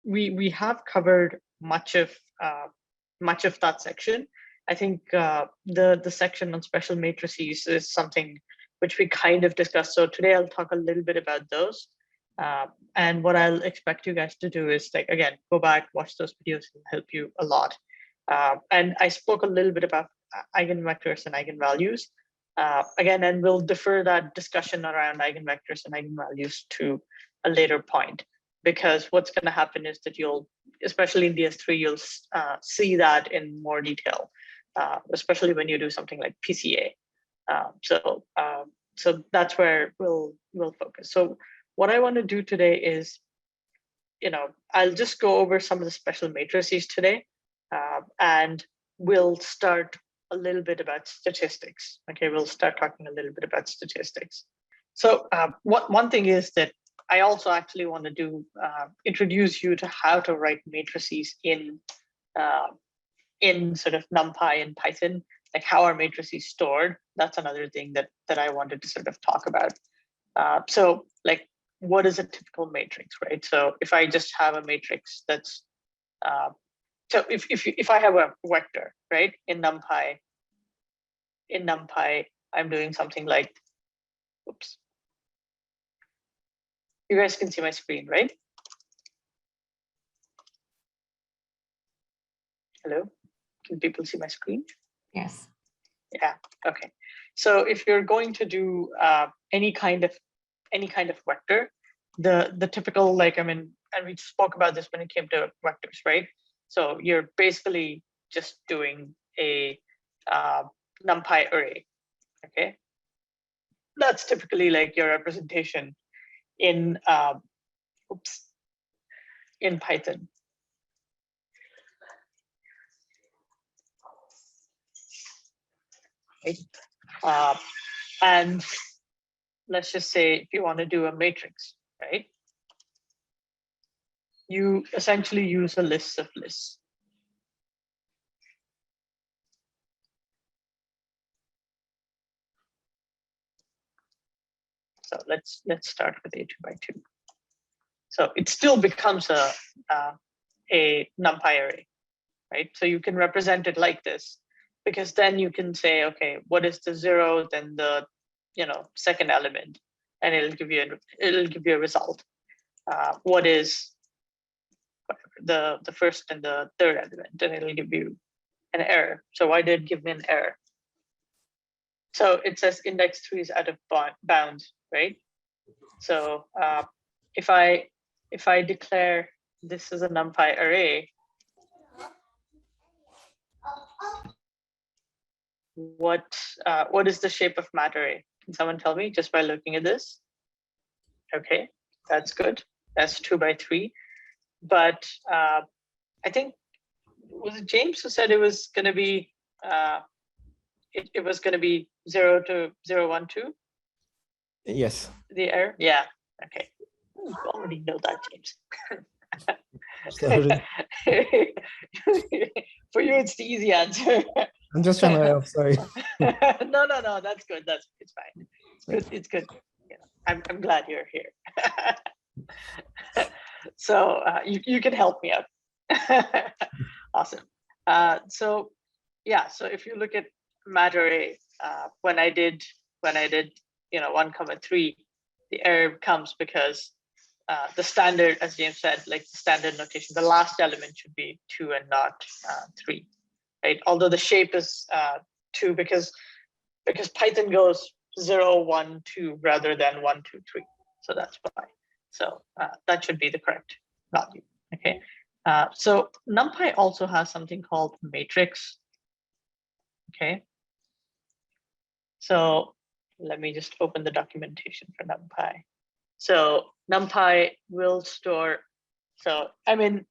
we have covered much of that section. I think the section on special matrices is something which we kind of discussed. So today I'll talk a little bit about those. And what I'll expect you guys to do is, like, again, go back, watch those videos, and help you a lot. And I spoke a little bit about eigenvectors and eigenvalues. Again, and we'll defer that discussion around eigenvectors and eigenvalues to a later point, because what's going to happen is that you'll, especially in DS3, you'll see that in more detail, especially when you do something like PCA. So that's where we'll focus. So what I want to do today is, I'll just go over some of the special matrices today, and we'll start a little bit about statistics. Okay, we'll start talking a little bit about statistics. So one thing is that I also actually want to do introduce you to how to write matrices in sort of NumPy and Python, like how are matrices stored. That's another thing that I wanted to sort of talk about. So, like, what is a typical matrix, right? So if I just have a matrix that's so if I have a vector, right, in NumPy, I'm doing something like, oops. You guys can see my screen, right? Hello, can people see my screen? Yes. Yeah, okay. So if you're going to do any kind of vector, the typical, like, I mean, and we spoke about this when it came to vectors, right? So you're basically just doing a NumPy array, okay? That's typically like your representation in in Python. Right? And let's just say if you want to do a matrix, right? You essentially use a list of lists. So let's start with a 2x2. So it still becomes a NumPy array, right? So you can represent it like this, because then you can say, okay, what is the 0, then the second element, and it'll give you a result. What is the first and the third element, and it'll give you an error. So why did it give me an error? So it says index 3 is out of bounds, right? So if I declare this is a NumPy array, what is the shape of mat array? Can someone tell me just by looking at this? Okay, that's good. That's 2x3. But I think, was it James who said it was going to be it was going to be 0 to 0, 1, 2? Yes. The error? Yeah. Okay. You already know that, James. Sorry. For you, it's the easy answer. I'm just trying to help. Sorry. No. That's good. It's fine. It's good. Yeah, I'm glad you're here. So you can help me out. Awesome. So yeah. So if you look at mat array, when I did 1,3, the error comes because the standard, as James said, like the standard notation, the last element should be 2 and not 3, right? Although the shape is 2 because Python goes 0, 1, 2 rather than 1, 2, 3. So that's why. So that should be the correct value. Okay. So NumPy also has something called matrix. Okay. So let me just open the documentation for NumPy. So NumPy will store, so I mean,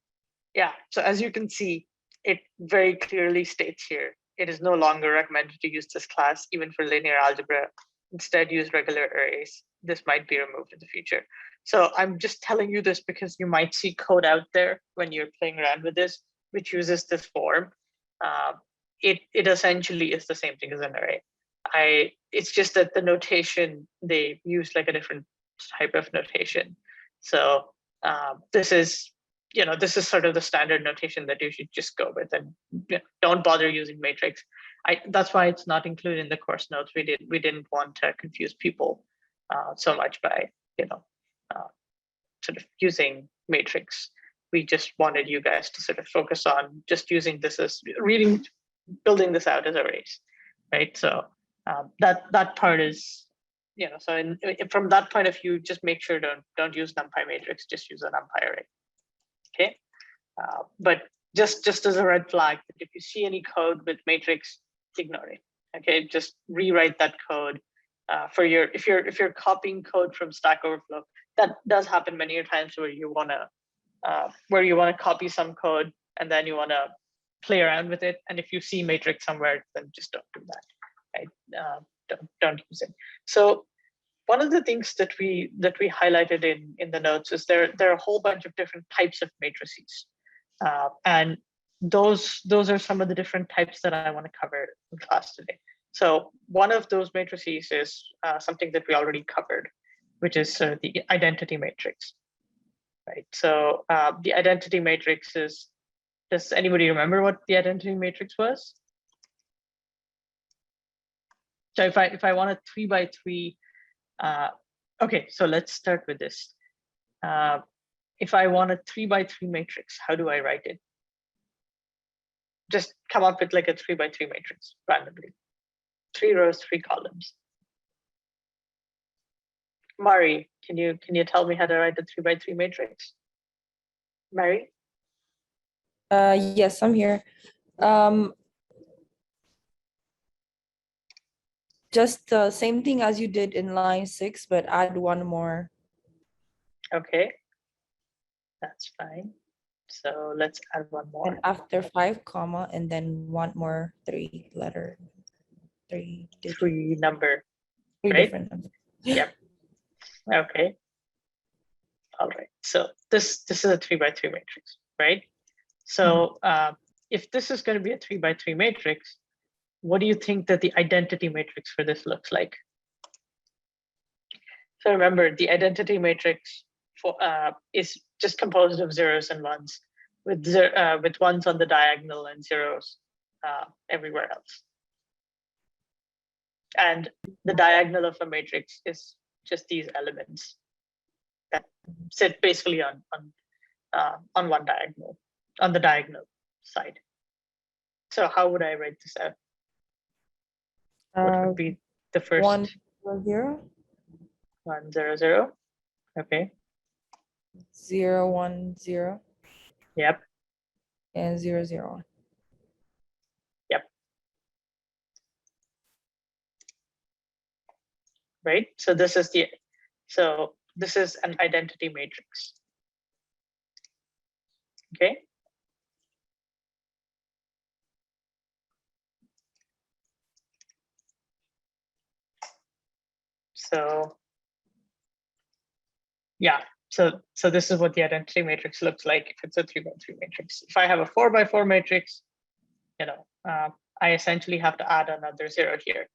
yeah, so as you can see, it very clearly states here, it is no longer recommended to use this class even for linear algebra. Instead, use regular arrays. This might be removed in the future. So I'm just telling you this because you might see code out there when you're playing around with this, which uses this form. It essentially is the same thing as an array. It's just that the notation, they use like a different type of notation. So this is this is sort of the standard notation that you should just go with, and don't bother using matrix. That's why it's not included in the course notes. We didn't want to confuse people so much by sort of using matrix. We just wanted you guys to sort of focus on just using this as building this out as arrays, right? So that part is, so from that point of view, just make sure don't use NumPy matrix, just use a NumPy array. Okay, but just as a red flag, if you see any code with matrix, ignore it. Okay, just rewrite that code for if you're copying code from Stack Overflow. That does happen many times where you wanna copy some code and then you wanna play around with it. And if you see matrix somewhere, then just don't do that. Right? Don't use it. So one of the things that we highlighted in the notes is there are a whole bunch of different types of matrices, and those are some of the different types that I want to cover in class today. So one of those matrices is something that we already covered, which is the identity matrix. Right. So the identity matrix is. Does anybody remember what the identity matrix was? So if I want a 3x3. Okay, so let's start with this. If I want a 3x3 matrix, how do I write it? Just come up with like a 3x3 matrix randomly. 3 rows, 3 columns. Mari, can you tell me how to write a 3x3 matrix? Mari? Yes, I'm here. Just the same thing as you did in line 6, but add one more. Okay, that's fine. So let's add one more. And after 5 comma, and then one more 3 number. Three right? different numbers. Yep. Okay. All right. So this is a 3x3 matrix, right? So if this is going to be a 3x3 matrix, what do you think that the identity matrix for this looks like? So remember, the identity matrix is just composed of zeros and ones, with ones on the diagonal and zeros everywhere else. And the diagonal of a matrix is just these elements that sit basically on one diagonal, on the diagonal side. So how would I write this out? What would be the first? 1 0 1 0 0. Okay. 0 1 0. Yep. And 0 0 1. Yep. Right. So this is an identity matrix. Okay. So yeah, so this is what the identity matrix looks like if it's a 3x3 matrix. If I have a 4x4 matrix, I essentially have to add another 0 here.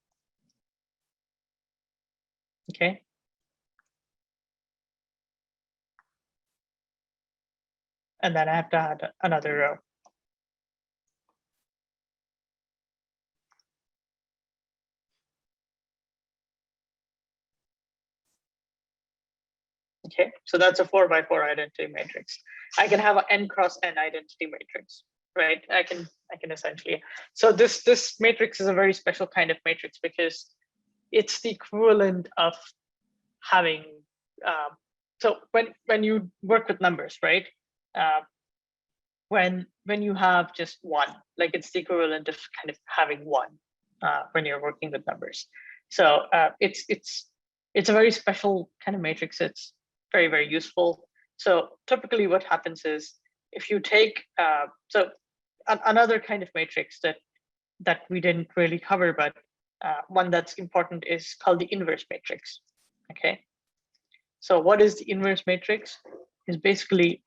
Okay. And then I have to add another row. Okay, so that's a 4x4 identity matrix. I can have an n cross n identity matrix, right? I can essentially. So this matrix is a very special kind of matrix because it's the equivalent of having. So when you work with numbers, right? When you have just one, like it's the equivalent of kind of having one when you're working with numbers. So it's a very special kind of matrix. It's very, very useful. So typically what happens is if you take, another kind of matrix that we didn't really cover, but one that's important is called the inverse matrix, okay? So what is the inverse matrix? Is basically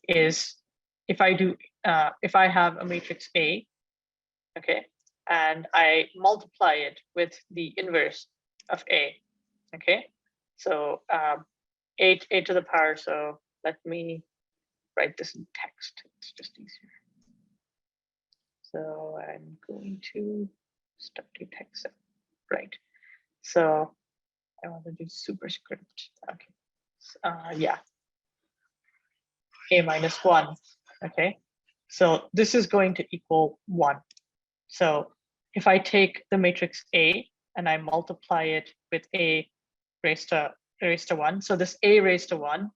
if I have a matrix A, okay, and I multiply it with the inverse of A, okay? So a to the power, so let me write this in text. It's just easier. So I'm going to start to text it, right? So I want to do superscript. Okay. Yeah. A minus 1. Okay. So this is going to equal 1. So if I take the matrix A and I multiply it with A raised to 1, so this A raised to 1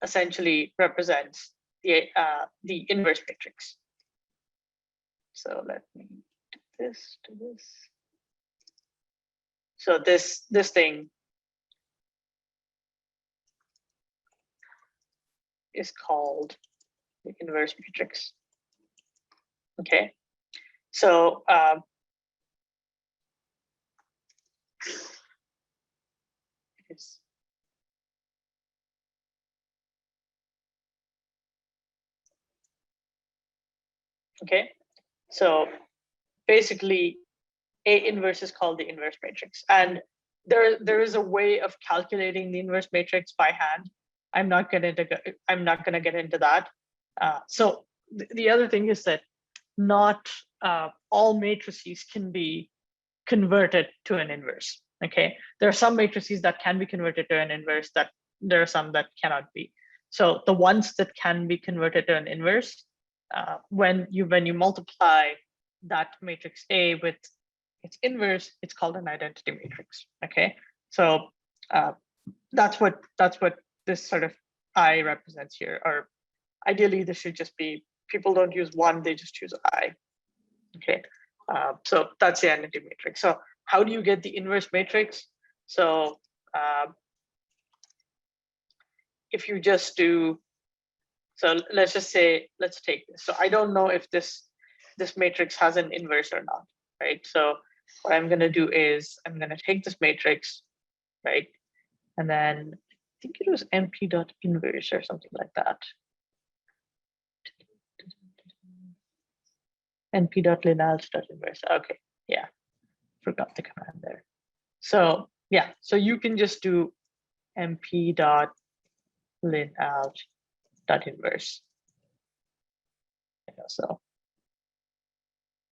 essentially represents the inverse matrix. So let me do this to this. So this thing is called the inverse matrix. Okay, so okay, so basically A inverse is called the inverse matrix, and there is a way of calculating the inverse matrix by hand. I'm not going to get into that. So the other thing is that not all matrices can be converted to an inverse. Okay, there are some matrices that can be converted to an inverse, that there are some that cannot be. So the ones that can be converted to an inverse, when you multiply that matrix A with its inverse, it's called an identity matrix. Okay, so that's what this sort of I represents here. Or ideally, this should just be, people don't use 1, they just choose I. Okay, so that's the identity matrix. So how do you get the inverse matrix? So if you just do, so let's just say, let's take this. So I don't know if this matrix has an inverse or not, right? So what I'm going to do is I'm going to take this matrix, right? And then I think it was np.inverse or something like that. np.lineage.inverse. Okay, yeah, forgot the command there. So yeah, so you can just do np.lineage.inverse.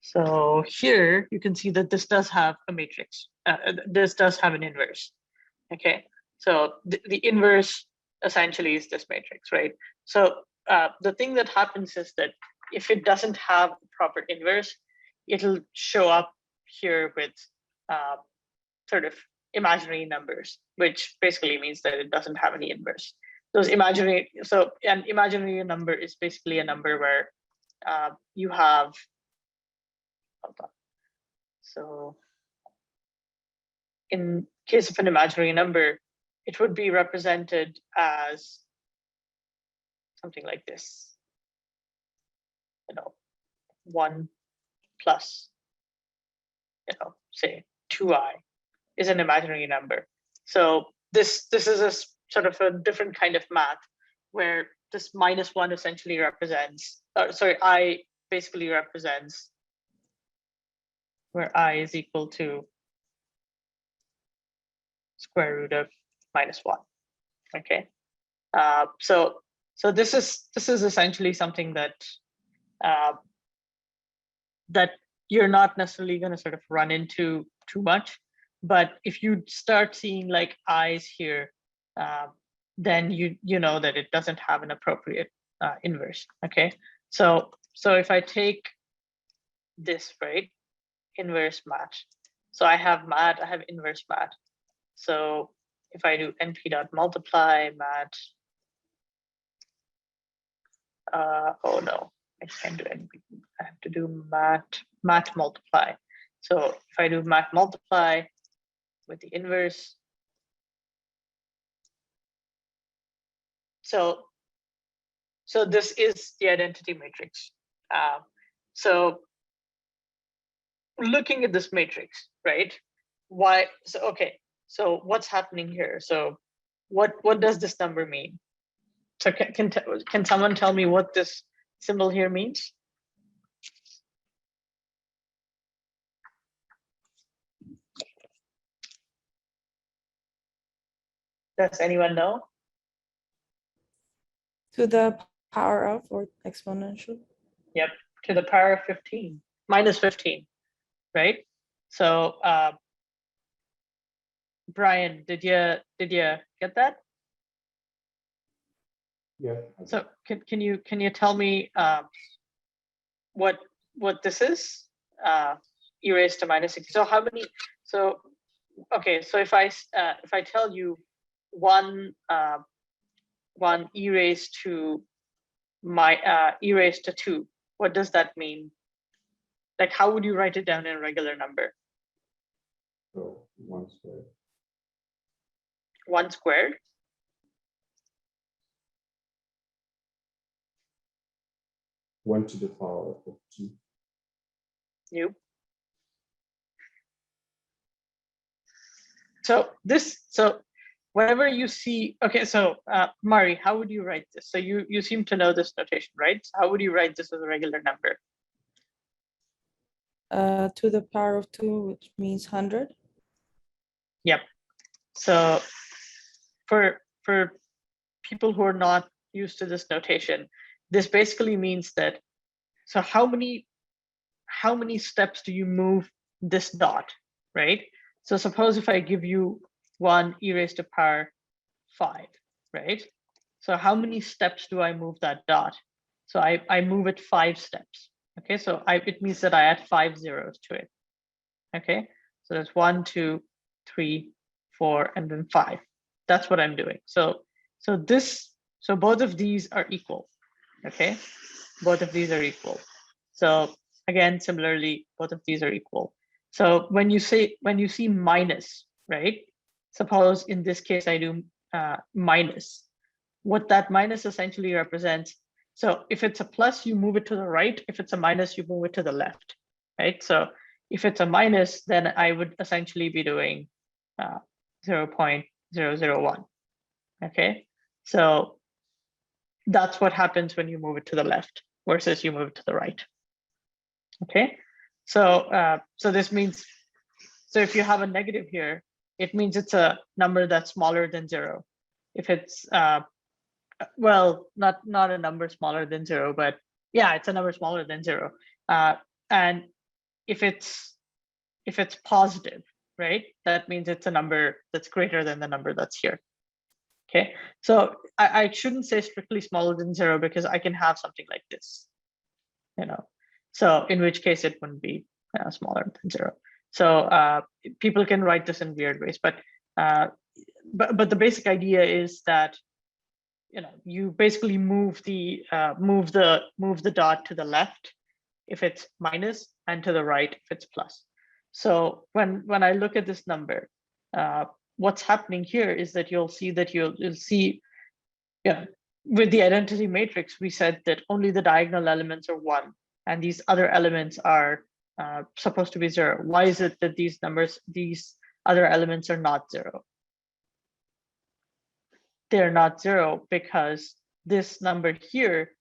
So here you can see that this does have a matrix. This does have an inverse. Okay, so the inverse essentially is this matrix, right? So the thing that happens is that if it doesn't have a proper inverse, it'll show up here with sort of imaginary numbers, which basically means that it doesn't have any inverse. Those imaginary, so an imaginary number is basically a number where you have, hold on. So in case of an imaginary number, it would be represented as something like this, 1 plus, say 2i is an imaginary number. So this is a sort of a different kind of math where this -1 essentially represents, I basically represents where I is equal to square root of -1. Okay, so this is essentially something that that you're not necessarily going to sort of run into too much, but if you start seeing like i's here, then you know that it doesn't have an appropriate inverse. Okay, so if I take this, right, inverse match, so I have mat, I have inverse mat. So if I do np.multiply mat, oh no, I can't do np. I have to do mat multiply. So if I do mat multiply with the inverse, so this is the identity matrix. So looking at this matrix, right? Why? So okay. So what's happening here? So what does this number mean? So can someone tell me what this symbol here means? Does anyone know? To the power of or exponential? Yep, to the power of 15, minus 15, right? So Brian, did you get that? Yeah. So can you tell me what this is? E raised to minus 60. So how many? So okay, so if I tell you one e raised to e raised to 2, what does that mean? Like, how would you write it down in a regular number? So 1 squared. 1 squared. One to the power of 2. New. So whenever you see, okay, so Mari, how would you write this? So you seem to know this notation, right? So how would you write this as a regular number? To the power of 2, which means 100. Yep. So for people who are not used to this notation, this basically means that, so how many steps do you move this dot, right? So suppose if I give you 1 e raised to power 5, right? So how many steps do I move that dot? So I move it 5 steps. Okay, so it means that I add 5 zeros to it. Okay, so that's 1, 2, 3, 4, and then 5. That's what I'm doing. So both of these are equal. Okay, both of these are equal. So again, similarly, both of these are equal. So when you see minus, right? Suppose in this case I do minus. What that minus essentially represents, so if it's a plus, you move it to the right. If it's a minus, you move it to the left, right? So if it's a minus, then I would essentially be doing 0.001. Okay, so that's what happens when you move it to the left versus you move it to the right. Okay, so so this means, so if you have a negative here, it means it's a number that's smaller than 0. If it's well, not a number smaller than 0, but yeah, it's a number smaller than 0. And if it's positive, right, that means it's a number that's greater than the number that's here. Okay, so I shouldn't say strictly smaller than 0 because I can have something like this, you know. So in which case it wouldn't be smaller than 0. So people can write this in weird ways, but the basic idea is that, you know, you basically move the dot to the left if it's minus and to the right if it's plus. So when I look at this number, what's happening here is that you'll see, yeah, with the identity matrix, we said that only the diagonal elements are 1, and these other elements are supposed to be 0. Why is it that these other elements are not 0? They're not 0 because this number here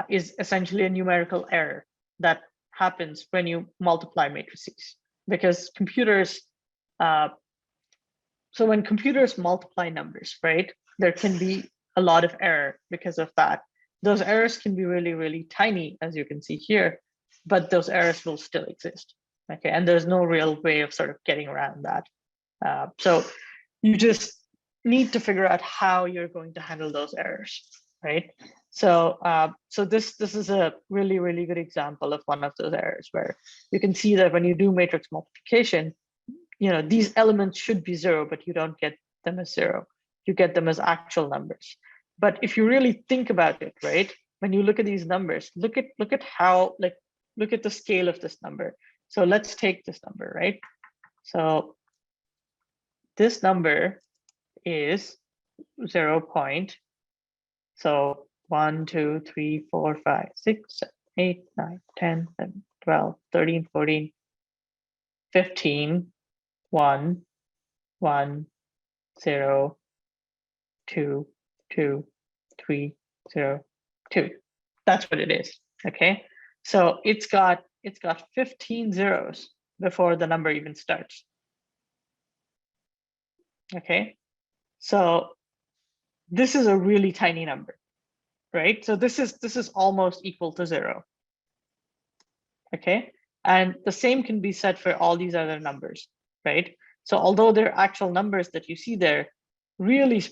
is essentially a numerical error that happens when you multiply matrices. Because computers, so when computers multiply numbers, right, there can be a lot of error because of that. Those errors can be really, really tiny, as you can see here, but those errors will still exist. Okay, and there's no real way of sort of getting around that. So you just need to figure out how you're going to handle those errors, right? So so this is a really, really good example of one of those errors where you can see that when you do matrix multiplication, you know, these elements should be 0, but you don't get them as 0. You get them as actual numbers. But if you really think about it, right, when you look at these numbers, look at how, like, look at the scale of this number. So let's take this number, right? So this number is 0. So 1, 2, 3, 4, 5, 6, 7, 8, 9, 10, 11, 12, 13, 14, 15, 1, 1, 0, 2, 2, 3, 0, 2. That's what it is. Okay, so it's got 15 zeros before the number even starts. Okay, so this is a really tiny number, right? So this is almost equal to 0. Okay, and the same can be said for all these other numbers, right? So although they're actual numbers that you see there, really,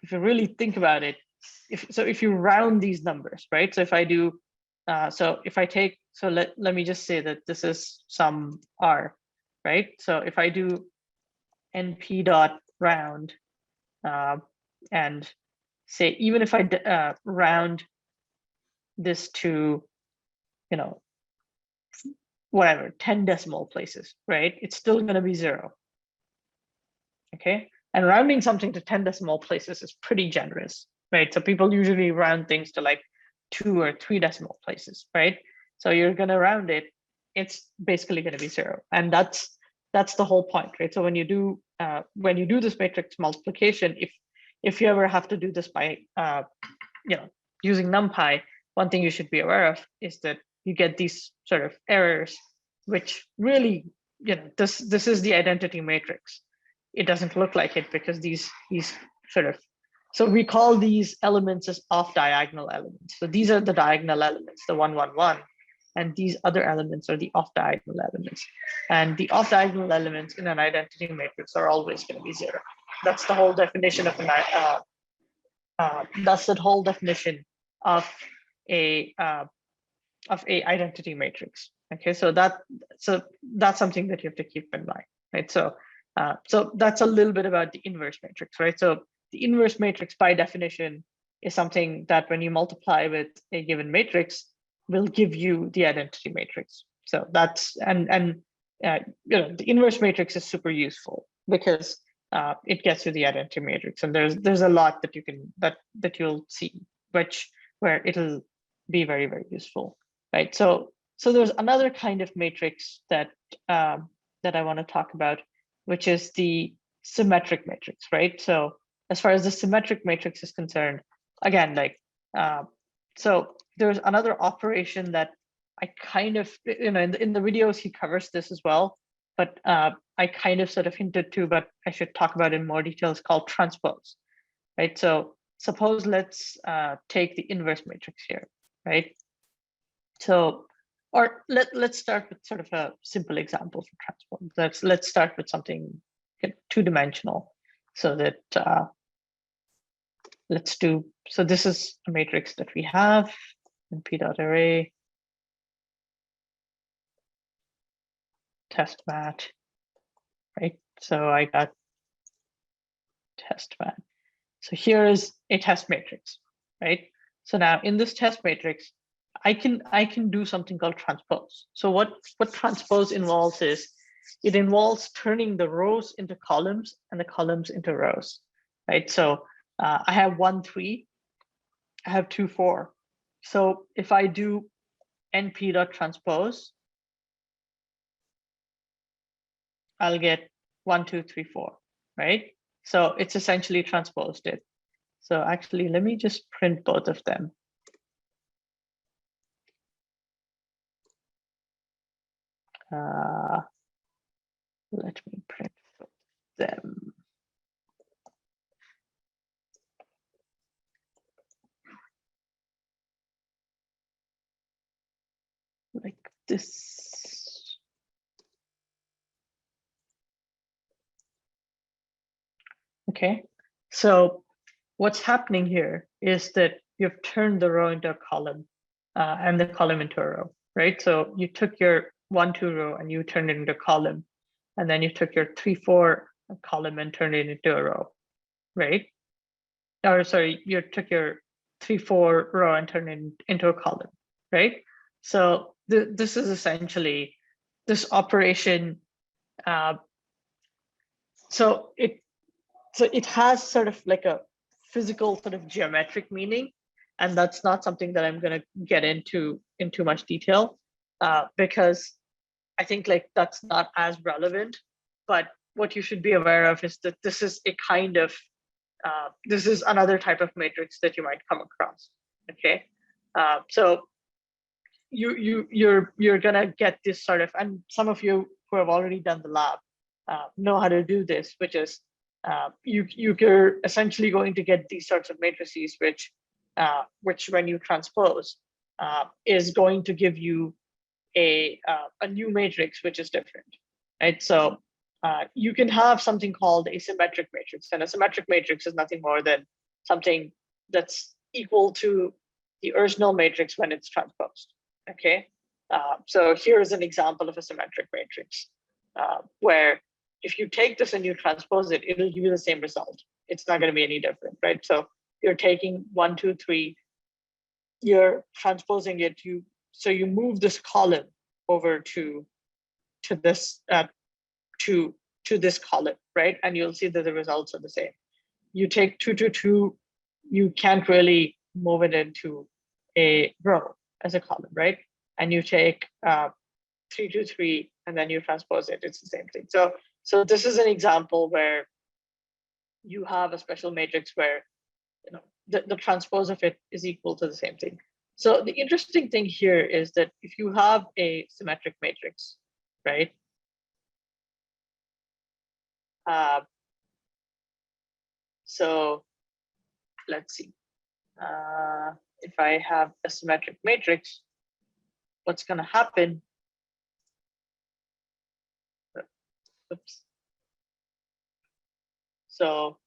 if you really think about it, if you round these numbers, right? So if I do, so if I take, so let me just say that this is some r, right? So if I do np dot round, and say, even if I round this to, whatever, 10 decimal places, right? It's still going to be 0. Okay. And rounding something to 10 decimal places is pretty generous, right? So people usually round things to like 2 or 3 decimal places, right? So you're going to round it, it's basically going to be 0. And that's the whole point, right? So when you do this matrix multiplication, if you ever have to do this by using NumPy, one thing you should be aware of is that you get these sort of errors, which really, this is the identity matrix. It doesn't look like it because these sort of, so we call these elements as off-diagonal elements. So these are the diagonal elements, the 1, 1, 1, and these other elements are the off-diagonal elements. And the off-diagonal elements in an identity matrix are always going to be 0. That's the whole definition of that's the whole definition of a identity matrix. Okay, so that's something that you have to keep in mind, right? So that's a little bit about the inverse matrix, right? So the inverse matrix, by definition, is something that when you multiply with a given matrix, will give you the identity matrix. So that's the inverse matrix is super useful because it gets you the identity matrix, and there's a lot that you can that you'll see where it'll be very, very useful, right? So there's another kind of matrix that that I want to talk about, which is the symmetric matrix, right? So as far as the symmetric matrix is concerned, again, so there's another operation that I kind of, in the videos he covers this as well, but I kind of sort of hinted to, but I should talk about it in more detail. It's called transpose, right? So suppose let's take the inverse matrix here, right? So, or let's start with sort of a simple example for transpose. Let's start with something two-dimensional, so that let's do, so this is a matrix that we have in p.array, test mat, right? So I got test mat. So here is a test matrix, right? So now in this test matrix, I can do something called transpose. So what transpose involves is, it involves turning the rows into columns and the columns into rows, right? So I have 1, 3, I have 2, 4. So if I do np.transpose, I'll get 1, 2, 3, 4, right? So it's essentially transposed it. So actually, let me just print both of them. Let me print them. Like this. Okay, so what's happening here is that you've turned the row into a column and the column into a row, right? So you took your 1, 2 row and you turned it into a column, and then you took your 3, 4 column and turned it into a row, right? Or sorry, you took your 3, 4 row and turned it into a column, right? So this is essentially this operation. So it has sort of like a physical sort of geometric meaning, and that's not something that I'm going to get into in too much detail because I think like that's not as relevant. But what you should be aware of is that this is a kind of this is another type of matrix that you might come across. Okay, so you're gonna get this sort of, and some of you who have already done the lab know how to do this, which is you're essentially going to get these sorts of matrices which which when you transpose is going to give you a new matrix, which is different, right? So you can have something called a symmetric matrix, and a symmetric matrix is nothing more than something that's equal to the original matrix when it's transposed. Okay, so here's an example of a symmetric matrix where if you take this and you transpose it, it'll give you the same result. It's not going to be any different, right? So you're taking 1, 2, 3, you're transposing it. So you move this column over to this to this column, right? And you'll see that the results are the same. You take 2, 2, 2, you can't really move it into a row as a column, right? And you take 3, 2, 3, and then you transpose it. It's the same thing. So this is an example where you have a special matrix where the transpose of it is equal to the same thing. So the interesting thing here is that if you have a symmetric matrix, right? So let's see. If I have a symmetric matrix, what's going to happen? Oops. So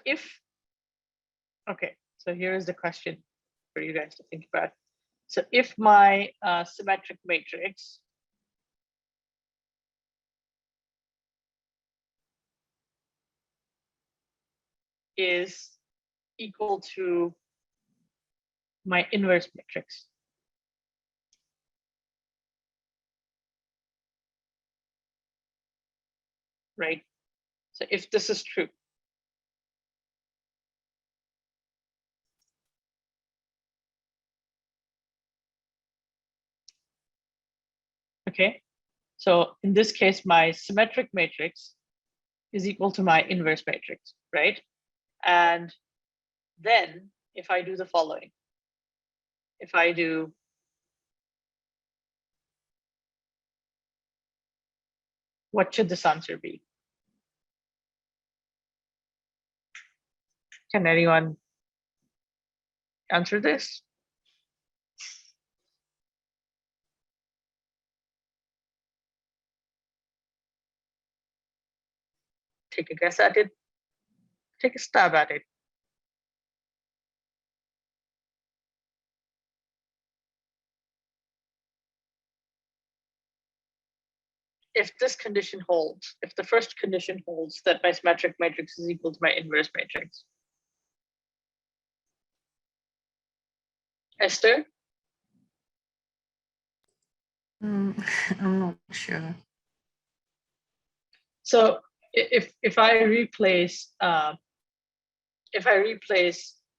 if okay, so here is the question for you guys to think about. So if my symmetric matrix is equal to my inverse matrix, right? So if this is true, okay, so in this case, my symmetric matrix is equal to my inverse matrix, right? And then if I do the following, if I do what should this answer be? Can anyone answer this? Take a guess at it. Take a stab at it. If this condition holds, if the first condition holds that my symmetric matrix is equal to my inverse matrix. Esther? I'm not sure. So if I replace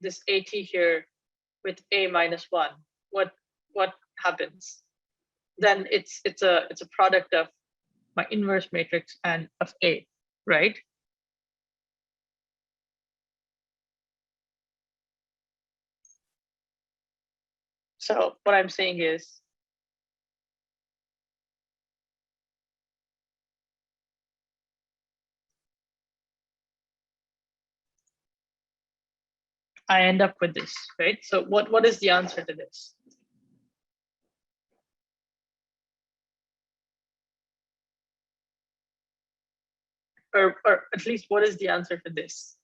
this AT here with A minus 1, what happens? Then it's a product of my inverse matrix and of A, right? So what I'm saying is I end up with this, right? So what is the answer to this? Or at least what is the answer to this?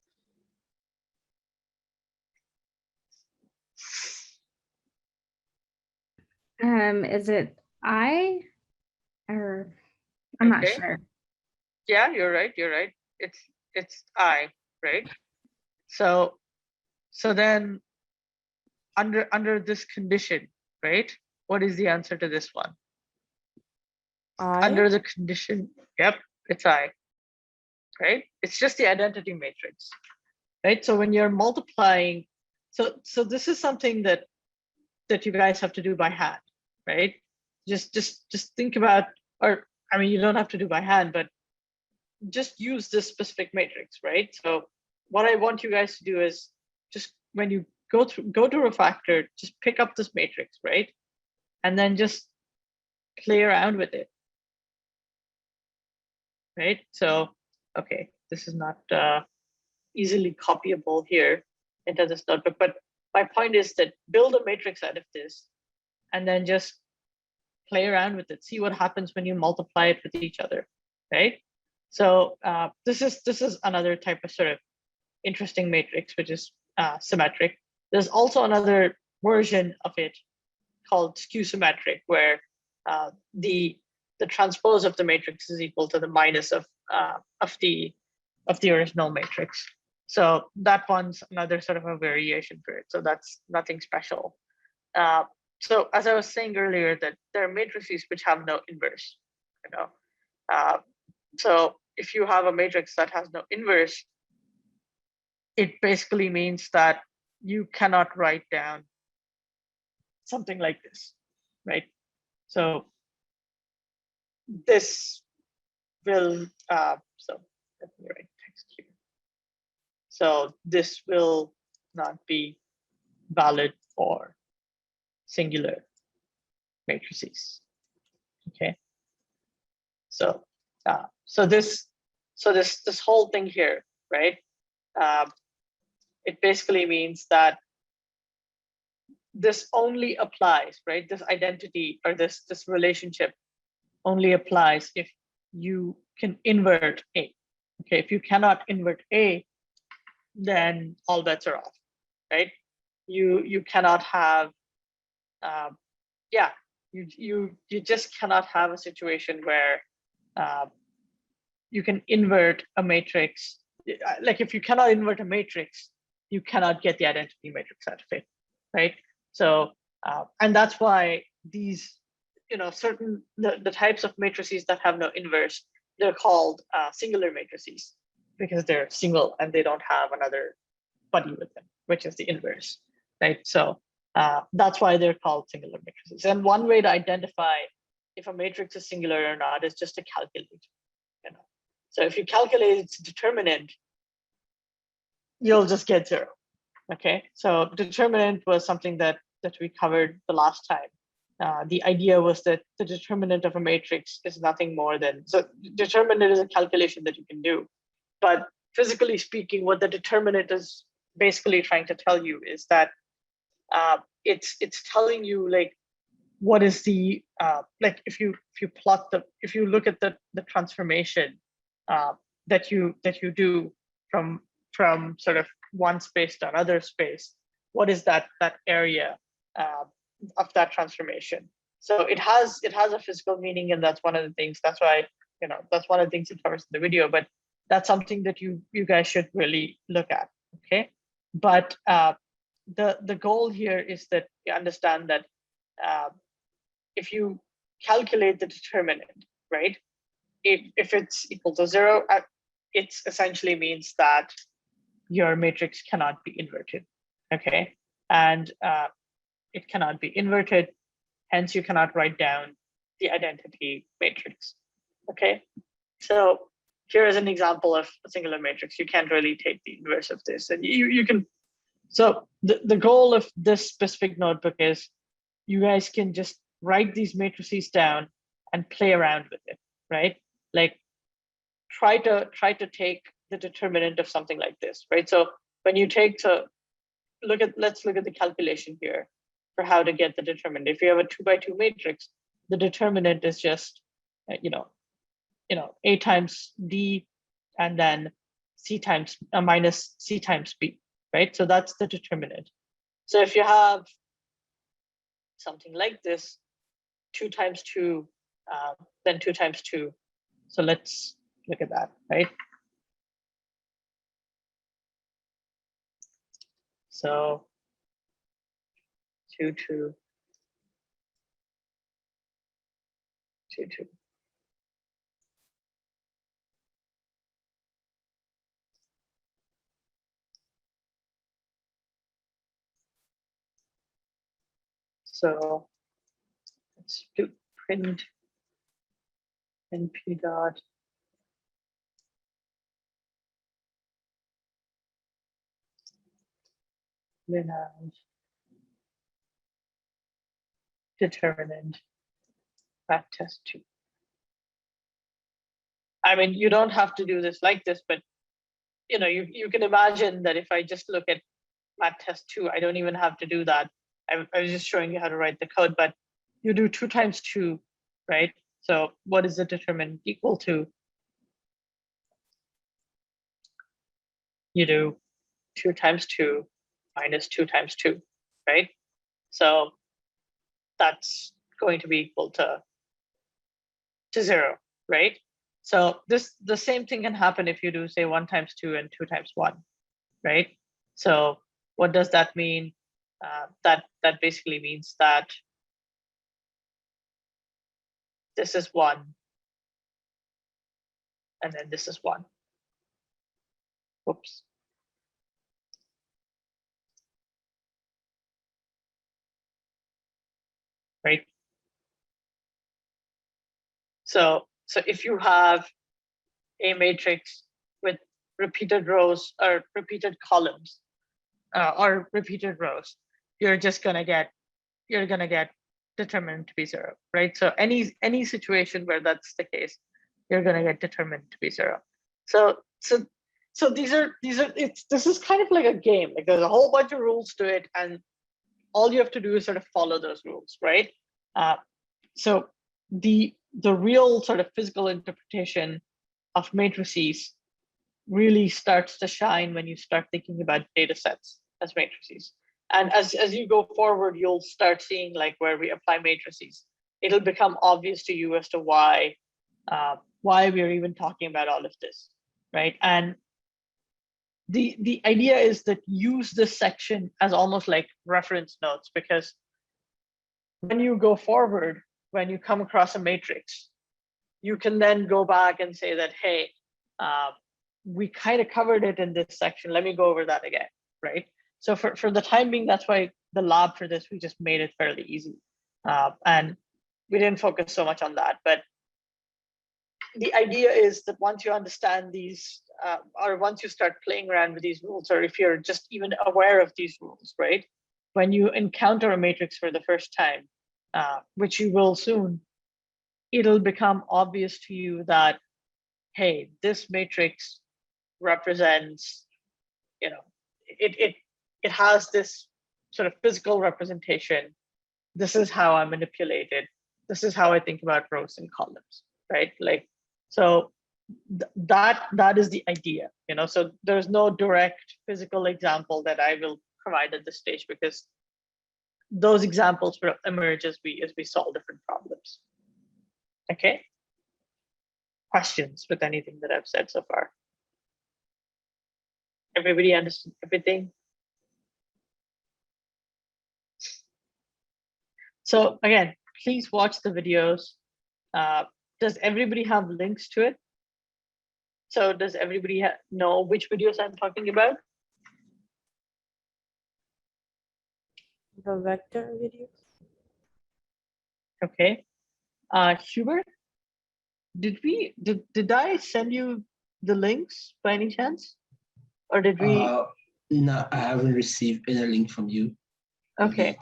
Is it I or I'm not Okay. sure. Yeah, you're right. You're right. It's I, right? So then under this condition, right? What is the answer to this one? Under the condition, yep, it's I, right? It's just the identity matrix, right? So when you're multiplying, so this is something that you guys have to do by hand, right? Just think about, or I mean, you don't have to do by hand, but just use this specific matrix, right? So what I want you guys to do is just when you go to Refactor, just pick up this matrix, right? And then just play around with it, right? So, okay, this is not easily copyable here into this notebook, but my point is that build a matrix out of this and then just play around with it, see what happens when you multiply it with each other, right? So this is another type of sort of interesting matrix, which is symmetric. There's also another version of it called skew symmetric, where the transpose of the matrix is equal to the minus of the original matrix. So that one's another sort of a variation for it. So that's nothing special. So as I was saying earlier, that there are matrices which have no inverse. So if you have a matrix that has no inverse, it basically means that you cannot write down something like this, right? So this will, so let me write text here. So this will not be valid for singular matrices. Okay. So this whole thing here, right? It basically means that this only applies, right? This identity or this relationship only applies if you can invert A. Okay, if you cannot invert A, then all bets are off, right? You cannot have, you just cannot have a situation where you can invert a matrix. Like if you cannot invert a matrix, you cannot get the identity matrix out of it, right? So, and that's why these, certain, the types of matrices that have no inverse, they're called singular matrices because they're single and they don't have another buddy with them, which is the inverse, right? So that's why they're called singular matrices. And one way to identify if a matrix is singular or not is just to calculate, So if you calculate its determinant, you'll just get 0. Okay, so determinant was something that we covered the last time. The idea was that the determinant of a matrix is nothing more than, so determinant is a calculation that you can do, but physically speaking, what the determinant is basically trying to tell you is that it's telling you like what is the like if you plot if you look at the transformation that you do from sort of one space to another space, what is that area of that transformation? So it has a physical meaning, and that's one of the things. That's why that's one of the things it covers in the video. But that's something that you guys should really look at. Okay, but the goal here is that you understand that if you calculate the determinant, right? If it's equal to 0, it essentially means that your matrix cannot be inverted, okay? And it cannot be inverted, hence you cannot write down the identity matrix, okay? So here is an example of a singular matrix. You can't really take the inverse of this, and you can. So the goal of this specific notebook is you guys can just write these matrices down and play around with it, right? Like try to take the determinant of something like this, right? So when you take let's look at the calculation here for how to get the determinant. If you have a 2x2 matrix, the determinant is just A times D and then C times minus C times B, right? So that's the determinant. So if you have something like this, 2 times 2, then 2 times 2. So let's look at that, right? So 2, 2, 2, 2. So let's do print np dot determinant Math test 2. I mean, you don't have to do this like this, but you can imagine that if I just look at math test 2, I don't even have to do that. I was just showing you how to write the code, but you do 2 times 2, right? So what is the determinant equal to? You do 2 times 2 minus 2 times 2, right? So that's going to be equal to 0, right? So the same thing can happen if you do, say, 1 times 2 and 2 times 1, right? So what does that mean? That basically means that this is 1, and then this is 1. Whoops. Right? So if you have a matrix with repeated rows or repeated columns or repeated rows, you're gonna get determinant to be 0, right? So any situation where that's the case, you're gonna get determinant to be 0. So this is kind of like a game. Like there's a whole bunch of rules to it, and all you have to do is sort of follow those rules, right? So the real sort of physical interpretation of matrices really starts to shine when you start thinking about data sets as matrices. And as you go forward, you'll start seeing like where we apply matrices. It'll become obvious to you as to why we're even talking about all of this, right? And the idea is that use this section as almost like reference notes, because when you go forward, when you come across a matrix, you can then go back and say that, hey, we kind of covered it in this section. Let me go over that again, right? So for the time being, that's why the lab for this, we just made it fairly easy. And we didn't focus so much on that. But the idea is that once you understand these, or once you start playing around with these rules, or if you're just even aware of these rules, right? When you encounter a matrix for the first time, which you will soon, it'll become obvious to you that, hey, this matrix represents, it has this sort of physical representation. This is how I manipulate it. This is how I think about rows and columns, right? Like, so that is the idea, so there's no direct physical example that I will provide at this stage, because those examples will emerge as we solve different problems. Okay. Questions with anything that I've said so far? Everybody understood everything? So again, please watch the videos. Does everybody have links to it? So does everybody know which videos I'm talking about? The vector videos. Okay. Hubert, did I send you the links by any chance? Or did we? No, I haven't received any link from you. Okay.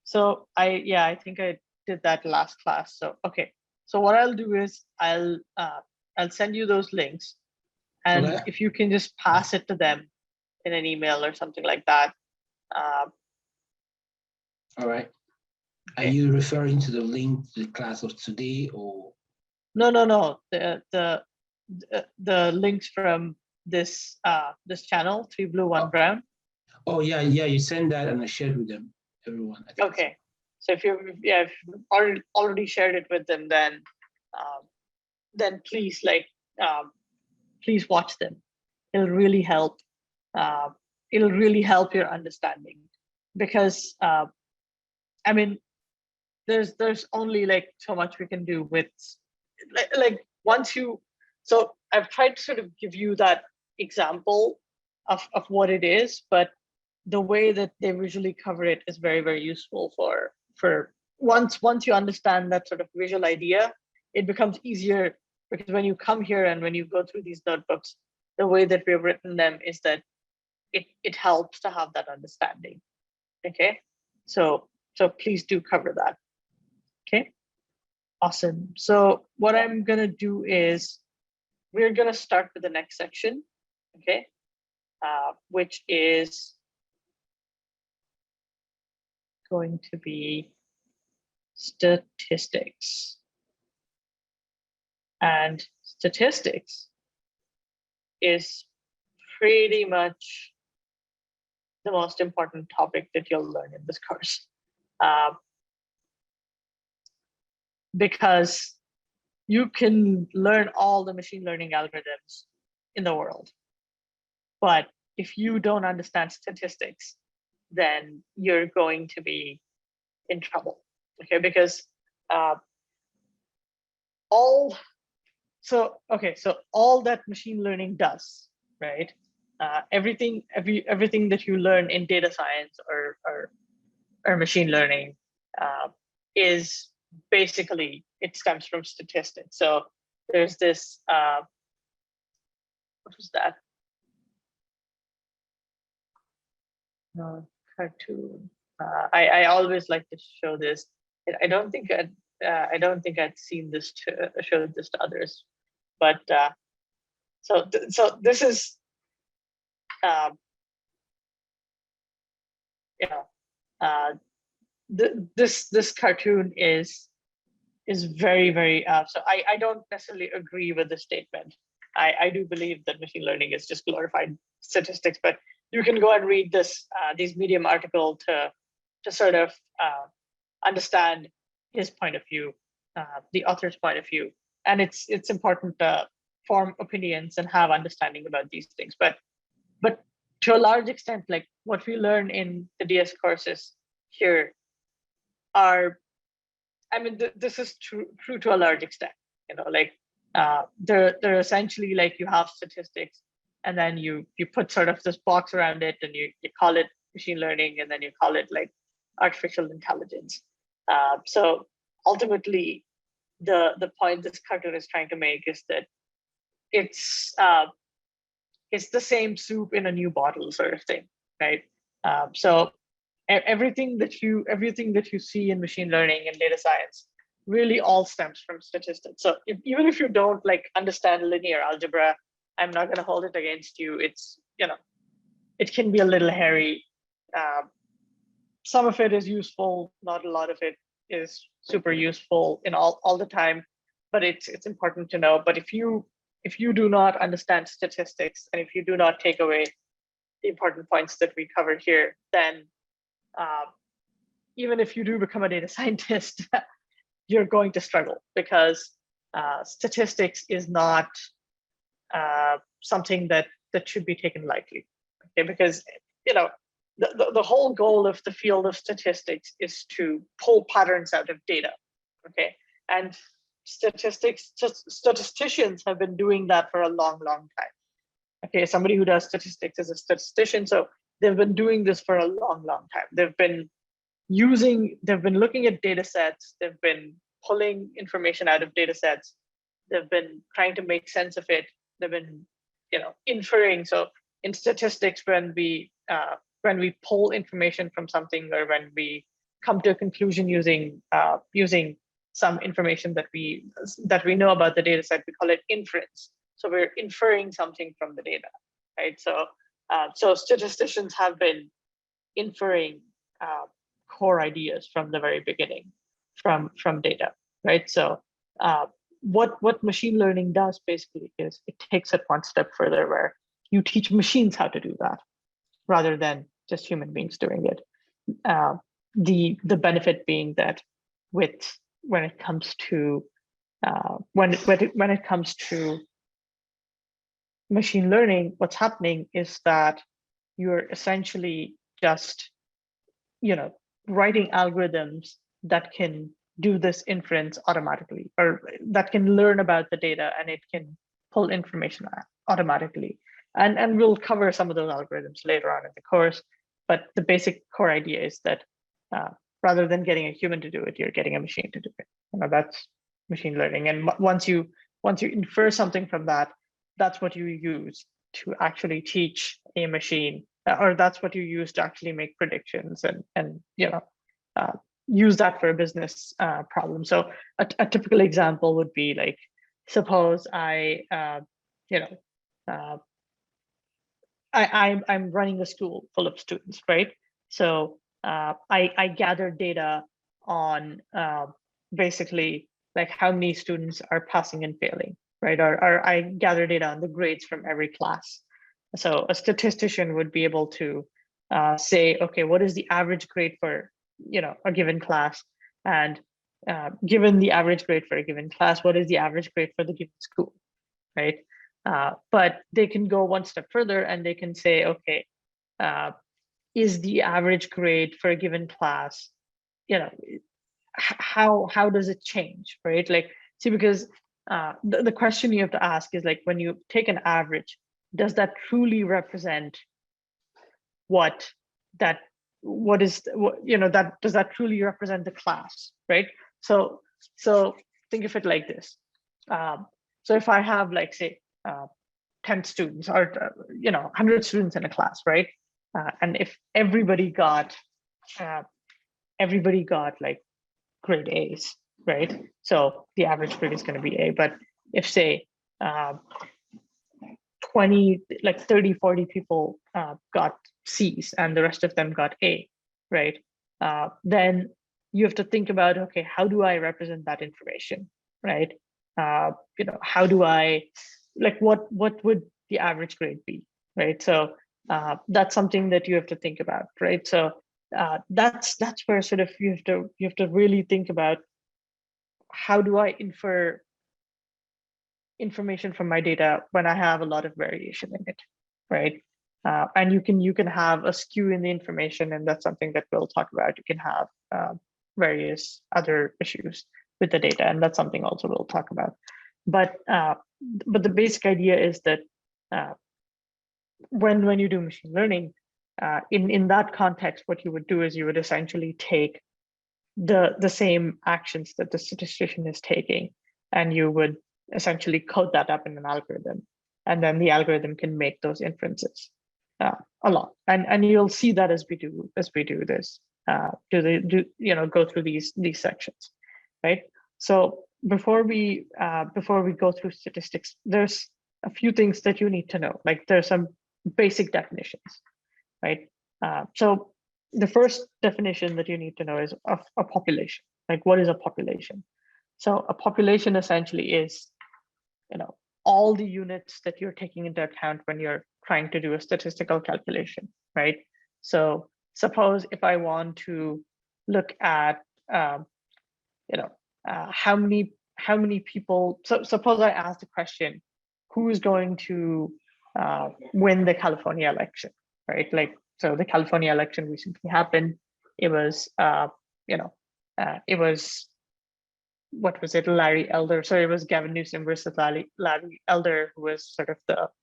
So I think I did that last class. So okay. So what I'll do is I'll send you those links, and Okay. if you can just pass it to them in an email or something like that. All right. Are Okay. you referring to the link to the class of today, or? No. The links from this this channel, 3 blue 1 brown. Oh yeah, you send that and I shared with them, everyone. I think. Okay. So if you've already shared it with them, then please please watch them. It'll really help. It'll really help your understanding, because I mean, there's only like so much we can do with like once you. So I've tried to sort of give you that example of what it is, but the way that they visually cover it is very, very useful for once you understand that sort of visual idea, it becomes easier, because when you come here and when you go through these notebooks, the way that we've written them is that it helps to have that understanding. Okay, so please do cover that. Okay. Awesome. So what I'm going to do is we're going to start with the next section, okay, which is going to be statistics. And statistics is pretty much the most important topic that you'll learn in this course. Because you can learn all the machine learning algorithms in the world. But if you don't understand statistics, then you're going to be in trouble, okay? Because all that machine learning does, right? Everything that you learn in data science or machine learning is basically, it stems from statistics. So there's this, what was that? Cartoon. I always like to show this. I don't think I'd seen this showed this to others, but so this is this cartoon is very, very so I don't necessarily agree with the statement. I do believe that machine learning is just glorified statistics, but you can go and read these Medium article to sort of understand his point of view, the author's point of view, and it's important to form opinions and have understanding about these things. But to a large extent, like what we learn in the DS courses here are, I mean, this is true to a large extent. You know, like they're essentially like you have statistics, and then you put sort of this box around it, and you call it machine learning, and then you call it like artificial intelligence. So ultimately, the point this cartoon is trying to make is that it's the same soup in a new bottle sort of thing, right? So everything that you see in machine learning and data science really all stems from statistics. So even if you don't like understand linear algebra, I'm not going to hold it against you. It's, you know, it can be a little hairy. Some of it is useful, not a lot of it is super useful in all the time, but it's important to know. But if you do not understand statistics, and if you do not take away the important points that we covered here, then even if you do become a data scientist, you're going to struggle, because statistics is not something that should be taken lightly. Okay, because you know the whole goal of the field of statistics is to pull patterns out of data. Okay, and statisticians have been doing that for a long time. Okay, somebody who does statistics is a statistician, so they've been doing this for a long time. They've been looking at data sets, they've been pulling information out of data sets, they've been trying to make sense of it, they've been, you know, inferring. So in statistics, when we pull information from something, or when we come to a conclusion using some information that we know about the data set, we call it inference. So we're inferring something from the data, right? So so statisticians have been inferring core ideas from the very beginning from data, right? So what machine learning does basically is it takes it one step further, where you teach machines how to do that rather than just human beings doing it. The benefit being that when it comes to machine learning, what's happening is that you're essentially just, you know, writing algorithms that can do this inference automatically, or that can learn about the data and it can pull information automatically. And we'll cover some of those algorithms later on in the course. But the basic core idea is that rather than getting a human to do it, you're getting a machine to do it. You know, that's machine learning. And once you infer something from that, that's what you use to actually teach a machine, or that's what you use to actually make predictions and you know, use that for a business problem. So a typical example would be like, suppose I'm running a school full of students, right? So I gather data on basically like how many students are passing and failing, right? Or I gather data on the grades from every class. So a statistician would be able to say, okay, what is the average grade for a given class, and given the average grade for a given class, what is the average grade for the given school, right? But they can go one step further and they can say, okay, is the average grade for a given class, how does it change, right? Like, see, because the question you have to ask is like, when you take an average, does that truly represent that does that truly represent the class, right? So think of it like this. So if I have like, say, 10 students or 100 students in a class, right? And if everybody got like grade A's, right? So the average grade is going to be A. But if, say, 20, like 30, 40 people got C's and the rest of them got A, right? Then you have to think about, okay, how do I represent that information, right? How do I, like, what would the average grade be, right? So that's something that you have to think about, right? So that's where sort of you have to really think about, how do I infer information from my data when I have a lot of variation in it, right? And you can have a skew in the information, and that's something that we'll talk about. You can have various other issues with the data, and that's something also we'll talk about. But the basic idea is that when you do machine learning, in that context, what you would do is you would essentially take the same actions that the statistician is taking, and you would essentially code that up in an algorithm, and then the algorithm can make those inferences along. And you'll see that as we do this, go through these sections, right? So before we go through statistics, there's a few things that you need to know. Like, there's some basic definitions, right? So the first definition that you need to know is a population. Like, what is a population? So a population essentially is, all the units that you're taking into account when you're trying to do a statistical calculation, right? So suppose if I want to look at, how many people, so suppose I ask the question, who is going to win the California election, right? Like, so the California election recently happened. It was, it was, what was it, Larry Elder? So it was Gavin Newsom versus Larry Elder, who was sort of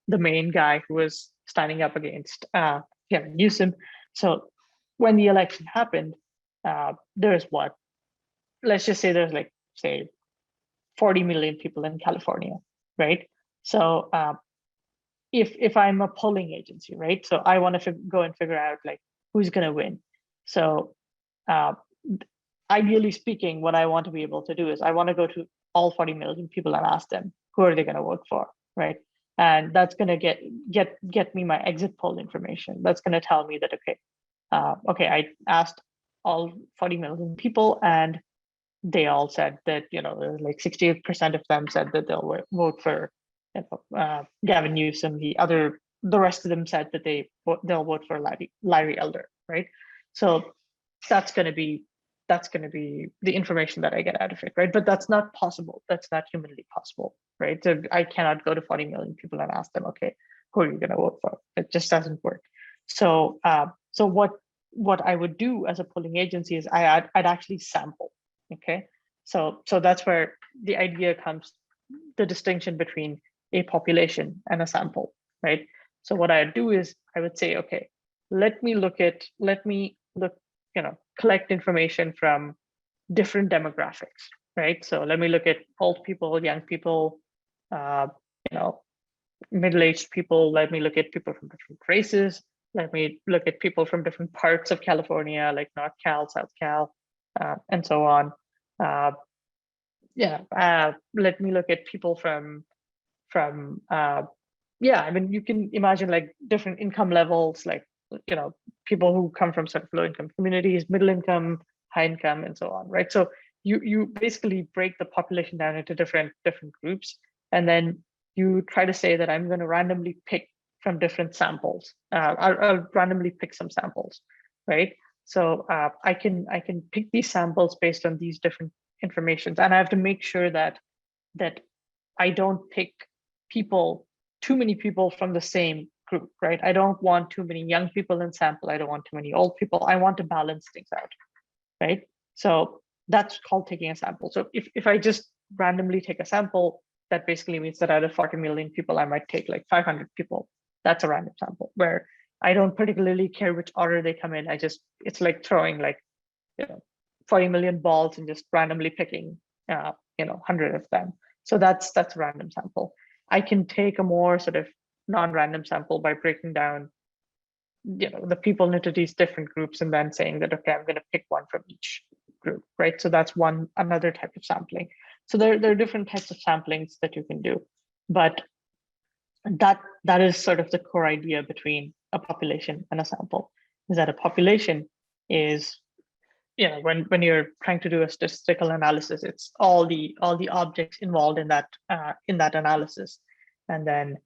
the main guy who was standing up against Gavin Newsom. So when the election happened, there's what, let's just say there's like, say, 40 million people in California, right? So if I'm a polling agency, right? So I want to go and figure out like who's going to win. So ideally speaking, what I want to be able to do is I want to go to all 40 million people and ask them, who are they going to vote for, right? And that's going to get me my exit poll information. That's going to tell me that, okay, I asked all 40 million people, and they all said that, like 68% of them said that they'll vote for Gavin Newsom. The rest of them said that they'll vote for Larry Elder, right? So that's going to be the information that I get out of it, right? But that's not possible. That's not humanly possible, right? So I cannot go to 40 million people and ask them, okay, who are you going to vote for? It just doesn't work. So what I would do as a polling agency is I'd actually sample. Okay, so that's where the idea comes, the distinction between a population and a sample, right? So what I do is I would say, okay, let me collect information from different demographics, right? So let me look at old people, young people, middle-aged people. Let me look at people from different races. Let me look at people from different parts of California, like North Cal, South Cal, and so on. Let me look at people from I mean, you can imagine like different income levels, like, you know, people who come from sort of low income communities, middle income, high income, and so on, right? So you basically break the population down into different groups, and then you try to say that I'm going to randomly pick from different samples. I'll randomly pick some samples, right? So I can pick these samples based on these different informations, and I have to make sure that I don't pick too many people from the same group, right? I don't want too many young people in sample. I don't want too many old people. I want to balance things out, right? So that's called taking a sample. So if I just randomly take a sample, that basically means that out of 40 million people, I might take like 500 people. That's a random sample where I don't particularly care which order they come in. It's like throwing like, 40 million balls and just randomly picking, 100 of them. So that's a random sample. I can take a more sort of non-random sample by breaking down, the people into these different groups and then saying that, okay, I'm going to pick one from each group, right? So that's another type of sampling. So there are different types of samplings that you can do, but that is sort of the core idea between a population and a sample, is that a population is, when you're trying to do a statistical analysis, it's all the objects involved in that analysis, and then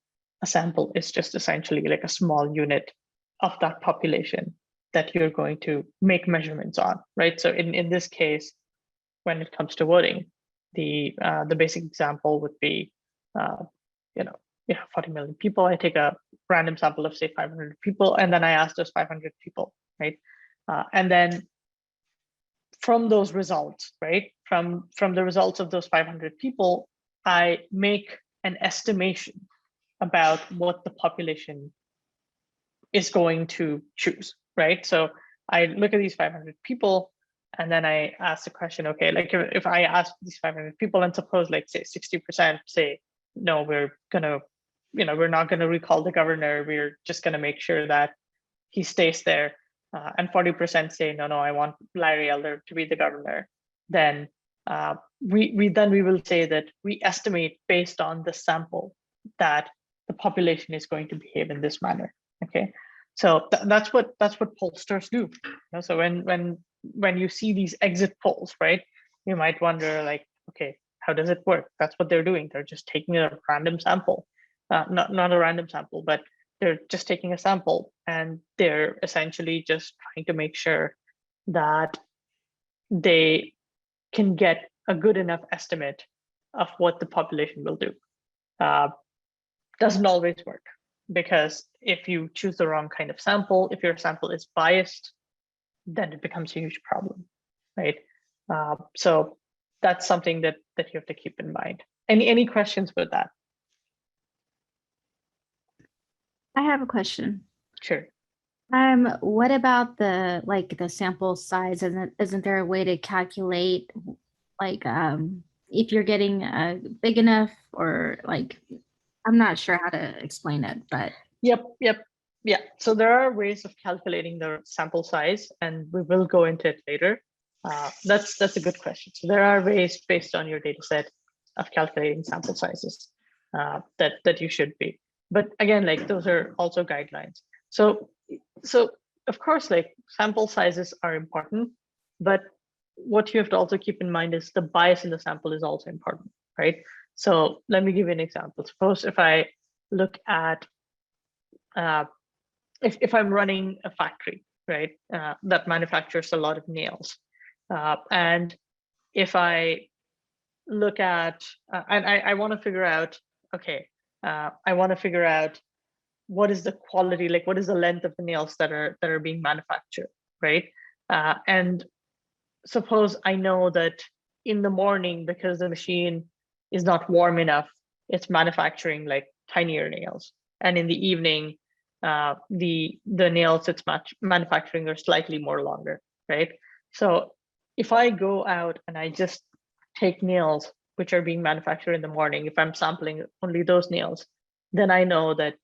a sample is just essentially like a small unit of that population that you're going to make measurements on, right? So in this case, when it comes to voting, the basic example would be, 40 million people. I take a random sample of say 500 people, and then I ask those 500 people, right? And then from those results, right, from the results of those 500 people, I make an estimation about what the population is going to choose, right? So I look at these 500 people, and then I ask the question, okay, like if I ask these 500 people, and suppose like say 60% say, no, we're not gonna recall the governor, we're just gonna make sure that he stays there, and 40% say, no, I want Larry Elder to be the governor, then we will say that we estimate based on the sample that the population is going to behave in this manner. Okay, so that's what pollsters do. So when you see these exit polls, right, you might wonder like, okay, how does it work? That's what they're doing. They're just taking a random sample, not a random sample, but they're just taking a sample, and they're essentially just trying to make sure that they can get a good enough estimate of what the population will do. Doesn't always work, because if you choose the wrong kind of sample, if your sample is biased, then it becomes a huge problem, right? So that's something that you have to keep in mind. Any questions with that? I have a question. Sure. What about the sample size? Isn't there a way to calculate if you're getting big enough, or like, I'm not sure how to explain it, but Yep. Yeah. So there are ways of calculating the sample size, and we will go into it later. That's a good question. So there are ways based on your data set of calculating sample sizes that you should be. But again, like those are also guidelines. So of course, like sample sizes are important, but what you have to also keep in mind is the bias in the sample is also important, right? So let me give you an example. Suppose if I look at, if I'm running a factory, right, that manufactures a lot of nails, and if I look at, and I want to figure out, okay, I want to figure out what is the quality, like what is the length of the nails that are being manufactured, right? And suppose I know that in the morning, because the machine is not warm enough, it's manufacturing like tinier nails, and in the evening, the nails it's manufacturing are slightly more longer, right? So if I go out and I just take nails which are being manufactured in the morning, if I'm sampling only those nails, then I know that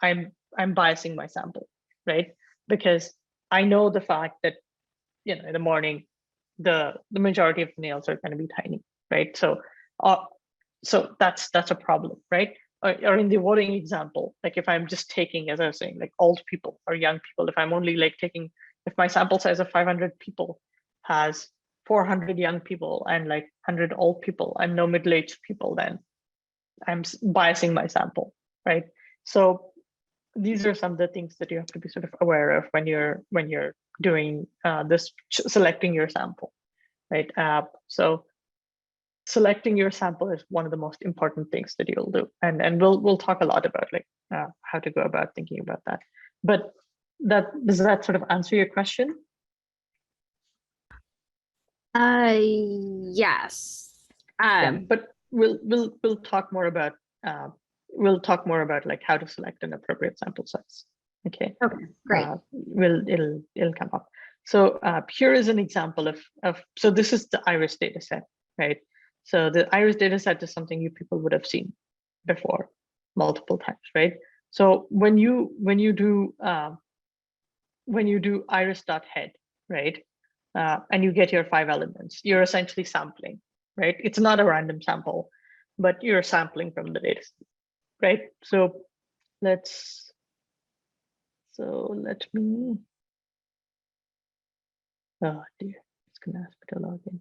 I'm biasing my sample, right? Because I know the fact that in the morning the majority of the nails are going to be tiny, right? So that's a problem, right? Or in the voting example, like if I'm just taking, as I was saying, like old people or young people, if I'm only like taking, if my sample size of 500 people has 400 young people and like 100 old people and no middle-aged people, then I'm biasing my sample, right? So these are some of the things that you have to be sort of aware of when you're doing this, selecting your sample, right? So selecting your sample is one of the most important things that you'll do, and we'll talk a lot about like how to go about thinking about that. But does that sort of answer your question? Yes. Yeah, but we'll talk more about like how to select an appropriate sample size. Okay. Okay, great. It'll come up. So here is an example of so this is the iris data set, right? So the iris data set is something you people would have seen before multiple times, right? So when you do iris.head, right, and you get your 5 elements, you're essentially sampling, right? It's not a random sample, but you're sampling from the data set, right? So let me, oh dear, it's gonna ask me to log in.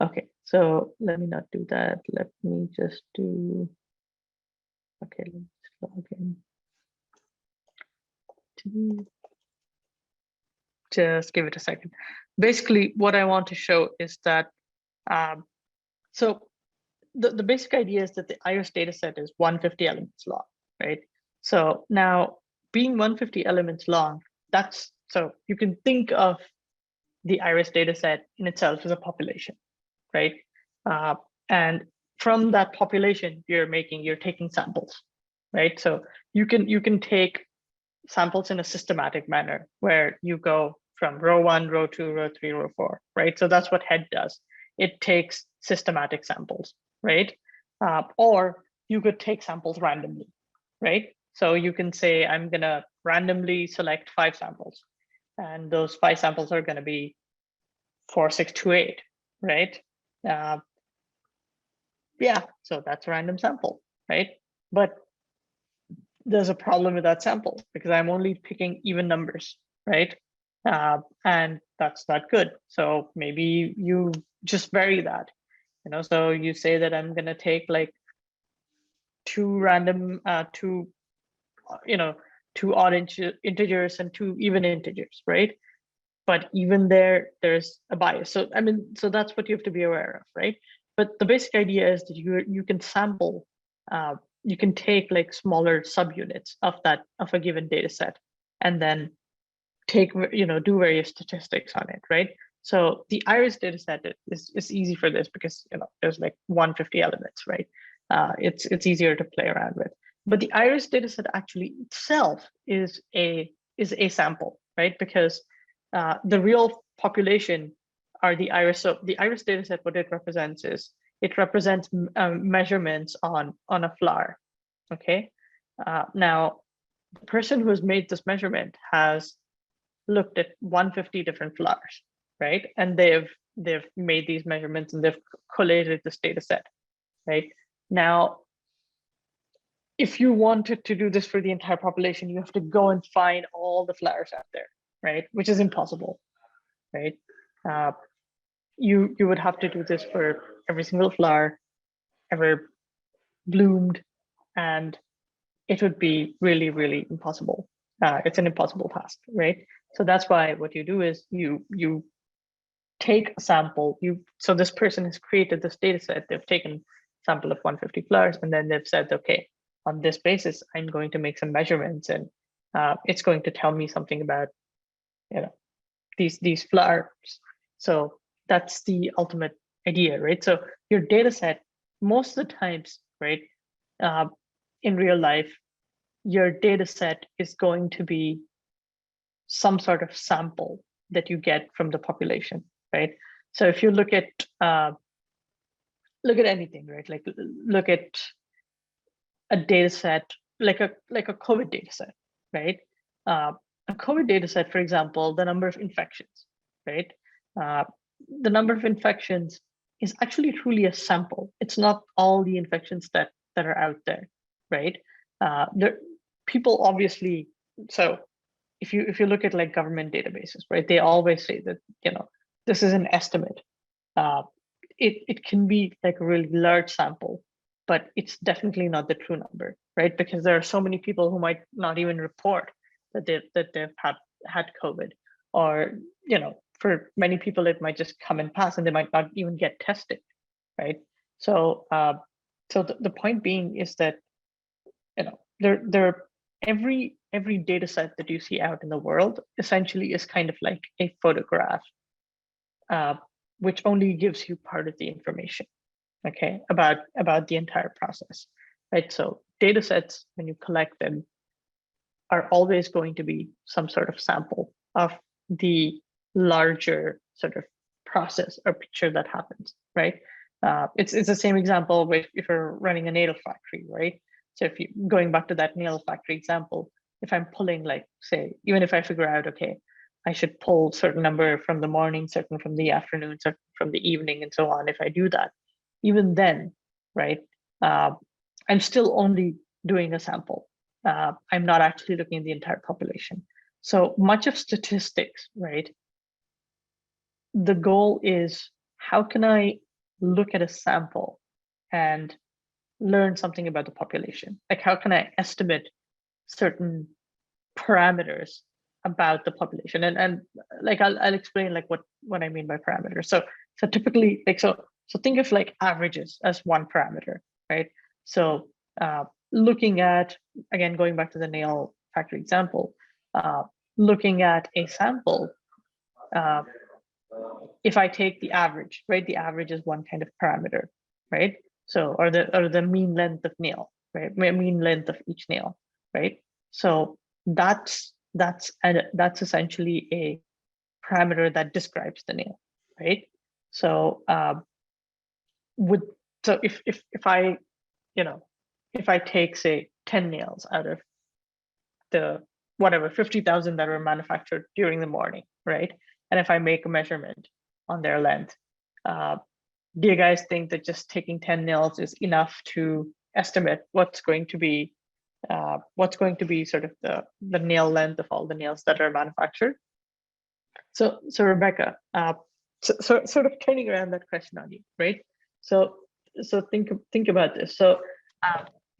Okay, so let me not do that. Let me just do, okay, let's log in. Just give it a second. Basically, what I want to show is that, so the basic idea is that the iris data set is 150 elements long, right? So now being 150 elements long, that's, so you can think of the iris data set in itself as a population, right? And from that population, you're taking samples, right? So you can take samples in a systematic manner where you go from row 1, row 2, row 3, row 4, right? So that's what head does. It takes systematic samples, right? Or you could take samples randomly, right? So you can say, I'm gonna randomly select 5 samples, and those 5 samples are gonna be 4, 6, 2, 8, right? Yeah, so that's a random sample, right? But there's a problem with that sample because I'm only picking even numbers, right? And that's not good. So maybe you just vary that, so you say that I'm gonna take like 2 random, 2 odd integers and 2 even integers, right? But even there's a bias. So I mean, so that's what you have to be aware of, right? But the basic idea is that you can sample, you can take like smaller subunits of a given data set, and then take, do various statistics on it, right? So the iris data set is easy for this because there's like 150 elements, right? It's easier to play around with. But the iris data set actually itself is a sample, right? Because the real population are the iris. So the iris data set, what it represents is it represents measurements on a flower. Okay. Now, the person who has made this measurement has looked at 150 different flowers, right? And they've made these measurements and they've collated this data set, right? Now, if you wanted to do this for the entire population, you have to go and find all the flowers out there, right? Which is impossible, right? You would have to do this for every single flower ever bloomed, and it would be really, really impossible. It's an impossible task, right? So that's why what you do is you take a sample. So this person has created this data set. They've taken a sample of 150 flowers, and then they've said, okay, on this basis, I'm going to make some measurements, and it's going to tell me something about these flowers. So that's the ultimate idea, right? So your data set, most of the times, right, in real life, your data set is going to be some sort of sample that you get from the population, right? So if you look at anything, right, like look at a data set, like a COVID data set, right? A COVID data set, for example, the number of infections, right? the number of infections is actually truly a sample. It's not all the infections that are out there, right? People obviously, so if you look at like government databases, right, they always say that, you know, this is an estimate. It can be like a really large sample, but it's definitely not the true number, right? Because there are so many people who might not even report that they've had COVID, or, you know, for many people it might just come and pass, and they might not even get tested, right? So the point being is that, you know, there every data set that you see out in the world essentially is kind of like a photograph, which only gives you part of the information, okay, about the entire process, right? So data sets, when you collect them, are always going to be some sort of sample of the larger sort of process or picture that happens, right? It's the same example with if you're running a nail factory, right? So if you going back to that nail factory example, if I'm pulling, like, say, even if I figure out, okay, I should pull certain number from the morning, certain from the afternoon, certain from the evening, and so on. If I do that, even then, right, I'm still only doing a sample. I'm not actually looking at the entire population. So much of statistics, right, the goal is, how can I look at a sample and learn something about the population? Like, how can I estimate certain parameters about the population? And like I'll explain like what I mean by parameters. So typically, like, so think of like averages as one parameter, right? So looking at, again, going back to the nail factory example, looking at a sample, if I take the average, right, the average is one kind of parameter, right? So, or the mean length of nail, right, mean length of each nail, right? So that's essentially a parameter that describes the nail, right? So if I, you know, if I take, say, 10 nails out of the whatever 50,000 that were manufactured during the morning, right? And if I make a measurement on their length, do you guys think that just taking 10 nails is enough to estimate what's going to be sort of the nail length of all the nails that are manufactured? So Rebecca, so sort of turning around that question on you, right? So think about this. So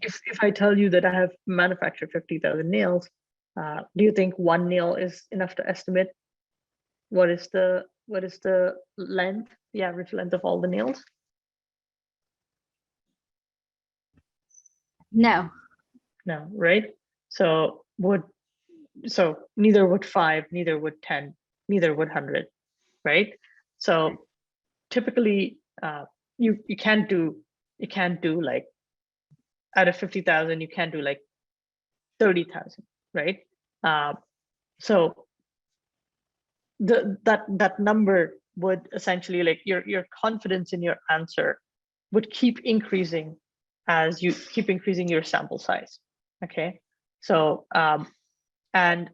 if I tell you that I have manufactured 50,000 nails, do you think one nail is enough to estimate what is the length, the average length of all the nails? No. No, right? So neither would 5, neither would 10, neither would 100, right? So typically, you can't do like, out of 50,000, you can't do like 30,000, right? So that number would essentially, like, your confidence in your answer would keep increasing as you keep increasing your sample size. Okay, so and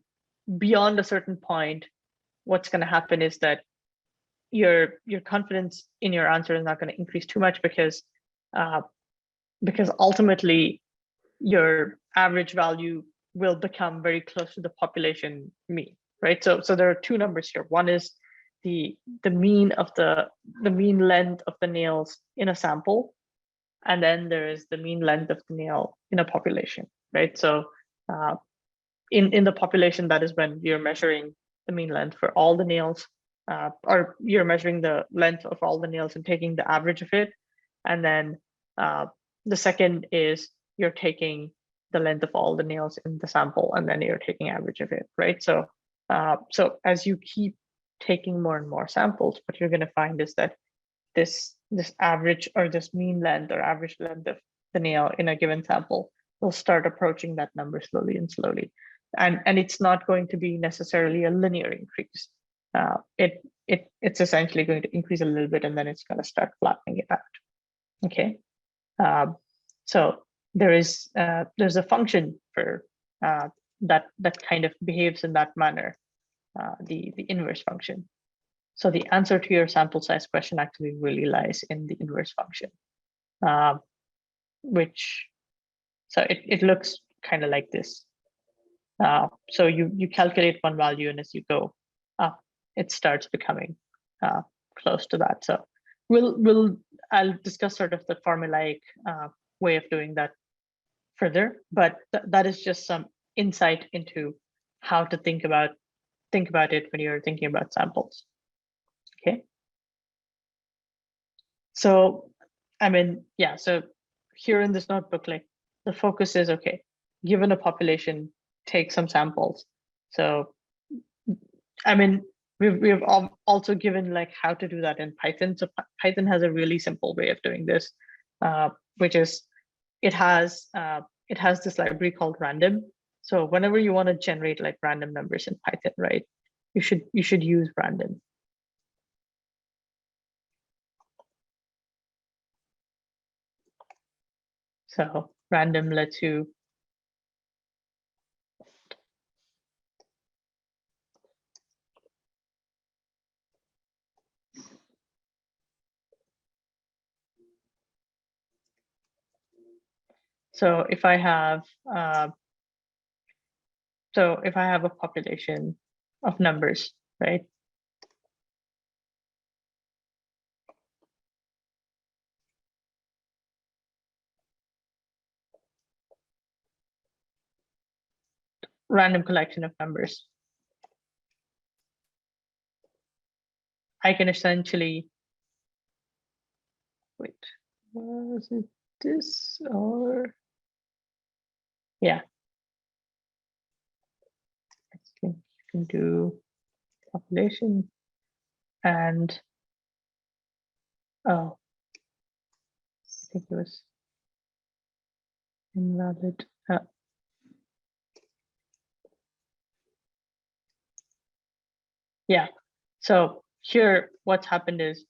beyond a certain point, what's going to happen is that your confidence in your answer is not going to increase too much, because ultimately your average value will become very close to the population mean, right? So there are two numbers here. One is the mean of the mean length of the nails in a sample, and then there is the mean length of the nail in a population, right? So in the population, that is when you're measuring the mean length for all the nails, or you're measuring the length of all the nails and taking the average of it. And then the second is you're taking the length of all the nails in the sample, and then you're taking average of it, right? So as you keep taking more and more samples, what you're going to find is that this average, or this mean length or average length of the nail in a given sample will start approaching that number slowly and slowly. And it's not going to be necessarily a linear increase. It's essentially going to increase a little bit, and then it's going to start flattening it out. Okay, so there's a function for that kind of behaves in that manner, the inverse function. So the answer to your sample size question actually really lies in the inverse function, so it looks kind of like this. So you calculate one value, and as you go up, it starts becoming close to that. So I'll discuss sort of the formulaic way of doing that further, but that is just some insight into how to think about it when you're thinking about samples. Okay. So I mean, yeah. So here in this notebook, like the focus is, okay, given a population, take some samples. So I mean, we've also given like how to do that in Python. So Python has a really simple way of doing this, which is it has this library called random. So whenever you want to generate like random numbers in Python, right, you should use random. So random lets you so if I have a population of numbers, right? Random collection of numbers. I can essentially, wait, was it this or, yeah. I think you can do population and, oh, I think it was invalid. Yeah, so here what's happened is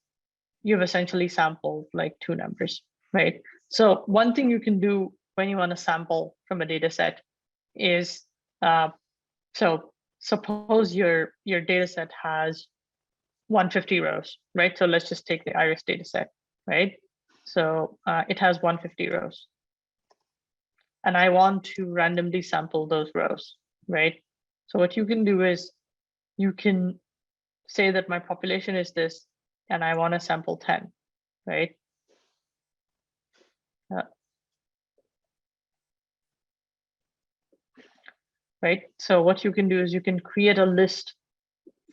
you've essentially sampled like two numbers, right? So one thing you can do when you want to sample from a data set is, so suppose your data set has 150 rows, right? So let's just take the iris data set, right? So it has 150 rows. And I want to randomly sample those rows, right? So what you can do is you can say that my population is this, and I want to sample 10, right? Right. So what you can do is you can create a list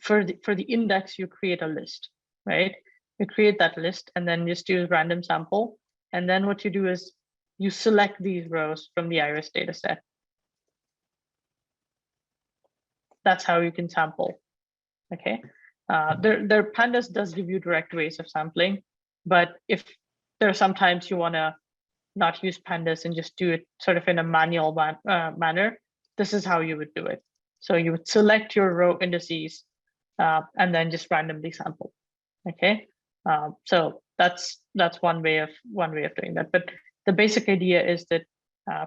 for the index. You create a list, right? You create that list and then just use random sample. And then what you do is you select these rows from the iris data set. That's how you can sample. Okay. Their pandas does give you direct ways of sampling, but if there are sometimes you want to not use pandas and just do it sort of in a manual manner, this is how you would do it. So you would select your row indices and then just randomly sample. Okay. So that's one way of doing that. But the basic idea is that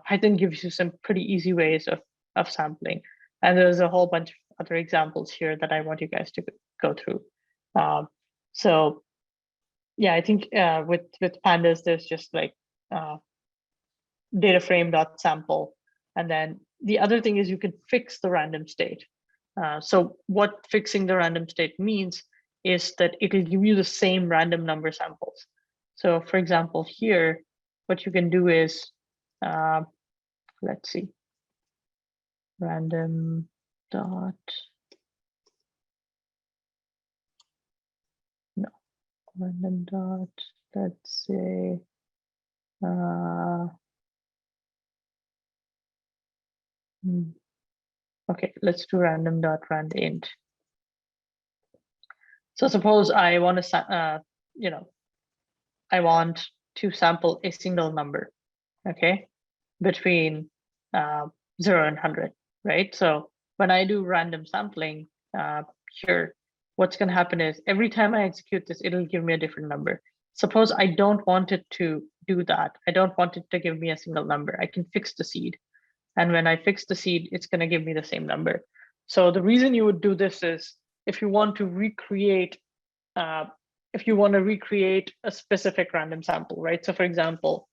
Python gives you some pretty easy ways of sampling, and there's a whole bunch of other examples here that I want you guys to go through. So yeah, I think with pandas, there's just like data frame.sample, and then the other thing is you can fix the random state. So what fixing the random state means is that it will give you the same random number samples. So for example, here, what you can do is, let's see, random dot, no, random dot, let's say, okay, let's do random dot rand int. So suppose I want to, I want to sample a single number, okay, between 0 and 100, right? So when I do random sampling here, what's going to happen is every time I execute this, it'll give me a different number. Suppose I don't want it to do that. I don't want it to give me a single number. I can fix the seed. And when I fix the seed, it's going to give me the same number. So the reason you would do this is if you want to recreate if you want to recreate a specific random sample, right? So for example,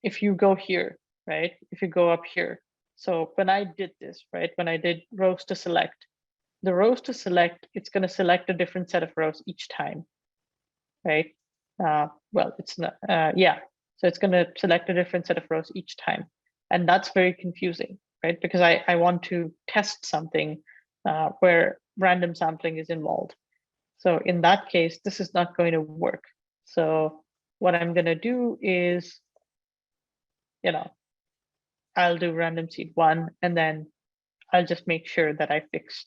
if you go here, right? If you go up here, so when I did this, right? When I did rows to select, the rows to select, it's going to select a different set of rows each time, right? Well, it's not, yeah. So it's going to select a different set of rows each time. And that's very confusing, right? Because I want to test something where random sampling is involved. So in that case, this is not going to work. So what I'm going to do is, I'll do random seed 1, and then I'll just make sure that I fix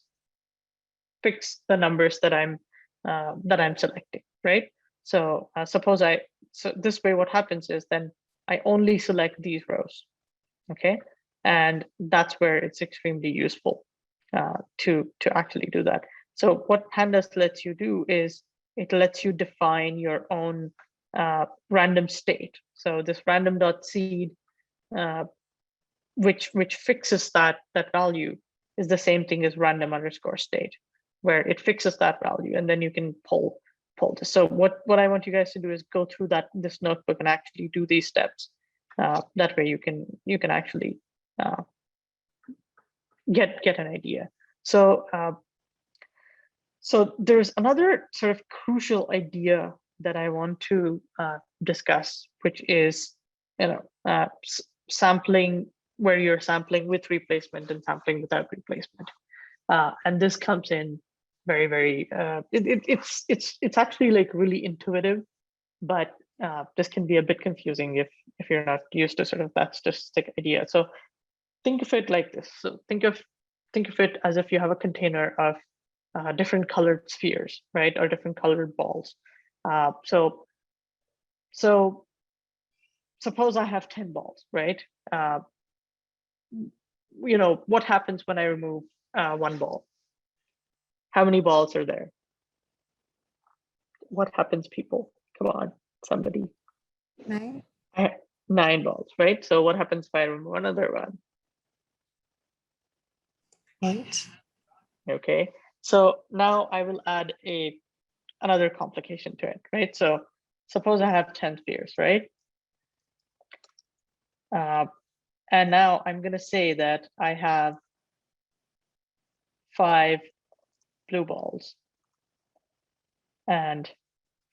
the numbers that I'm selecting, right? So suppose so this way what happens is then I only select these rows, okay? And that's where it's extremely useful to actually do that. So what pandas lets you do is it lets you define your own random state. So this random.seed, which fixes that value, is the same thing as random_state, where it fixes that value, and then you can pull this. So what I want you guys to do is go through this notebook and actually do these steps. That way you can actually get an idea. So so there's another sort of crucial idea that I want to discuss, which is sampling, where you're sampling with replacement and sampling without replacement. And this comes in very, very, it's actually like really intuitive, but this can be a bit confusing if you're not used to sort of that statistic idea. So think of it like this. So think of it as if you have a container of different colored spheres, right? Or different colored balls. So suppose I have 10 balls, right? What happens when I remove one ball? How many balls are there? What happens, people? Come on, somebody. 9. 9 balls, right? So what happens if I remove another one? 8. Okay, so now I will add another complication to it, right? So suppose I have 10 spheres, right? And now I'm going to say that I have 5 blue balls and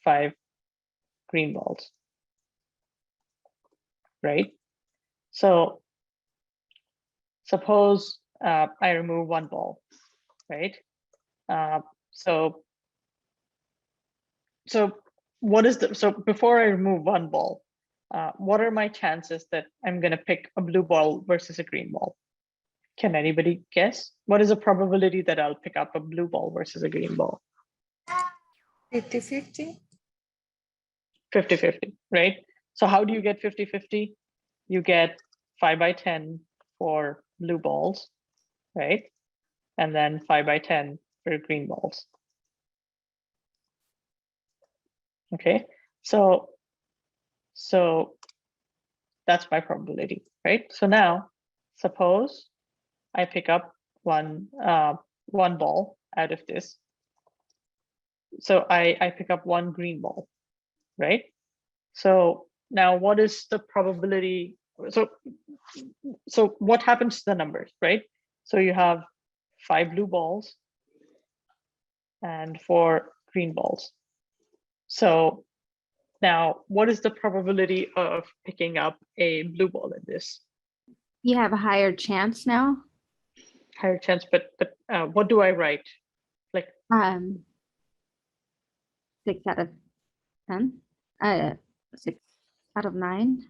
5 green balls, right? So suppose I remove one ball, right? So what is so before I remove one ball, what are my chances that I'm going to pick a blue ball versus a green ball? Can anybody guess? What is the probability that I'll pick up a blue ball versus a green ball? 50-50. 50-50, right? So how do you get 50-50? You get 5 by 10 for blue balls, right? And then 5 by 10 for green balls. Okay, so that's my probability, right? So now suppose I pick up one ball out of this. So I pick up one green ball, right? So now what is the probability? So what happens to the numbers, right? So you have 5 blue balls and 4 green balls. So now what is the probability of picking up a blue ball in this? You have a higher chance now. Higher chance, but what do I write? Like 6 out of 10. 6 out of 9.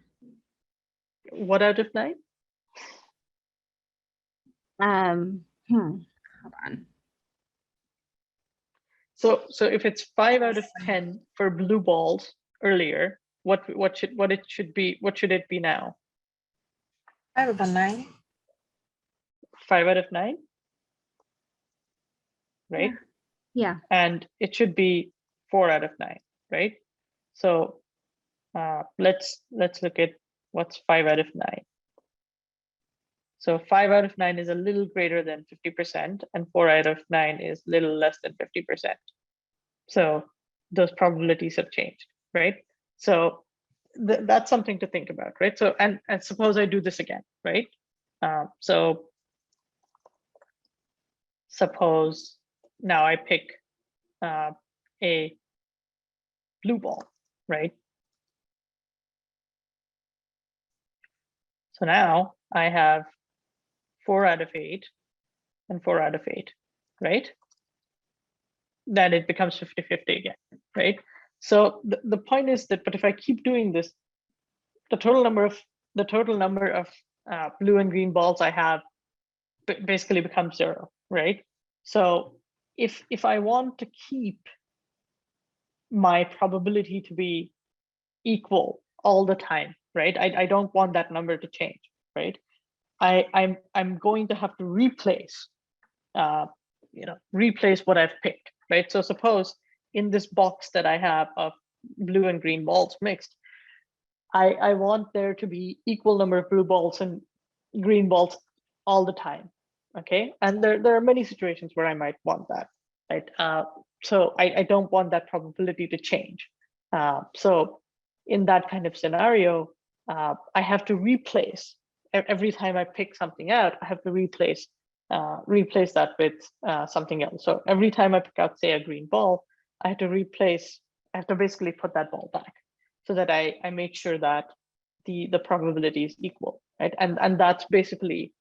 What out of 9? Hold on. So if it's 5 out of 10 for blue balls earlier, what should it be now? 5 over 9. 5 out of 9, right? Yeah. And it should be 4 out of 9, right? So let's look at what's 5 out of 9. So 5 out of 9 is a little greater than 50%, and 4 out of 9 is little less than 50%. So those probabilities have changed, right? So that's something to think about, right? So, and suppose I do this again, right? So suppose now I pick a blue ball, right? So now I have 4 out of 8 and 4 out of 8, right? Then it becomes 50-50 again, right? So the point is that, but if I keep doing this, the total number of blue and green balls I have basically becomes 0, right? So if I want to keep my probability to be equal all the time, right? I don't want that number to change, right? I'm going to have to replace, replace what I've picked, right? So suppose in this box that I have of blue and green balls mixed, I want there to be equal number of blue balls and green balls all the time, okay? And there are many situations where I might want that, right? So I don't want that probability to change. So in that kind of scenario, I have to replace, every time I pick something out, I have to replace that with something else. So every time I pick out, say, a green ball, I have to basically put that ball back, so that I make sure that the probability is equal, right? And that's basically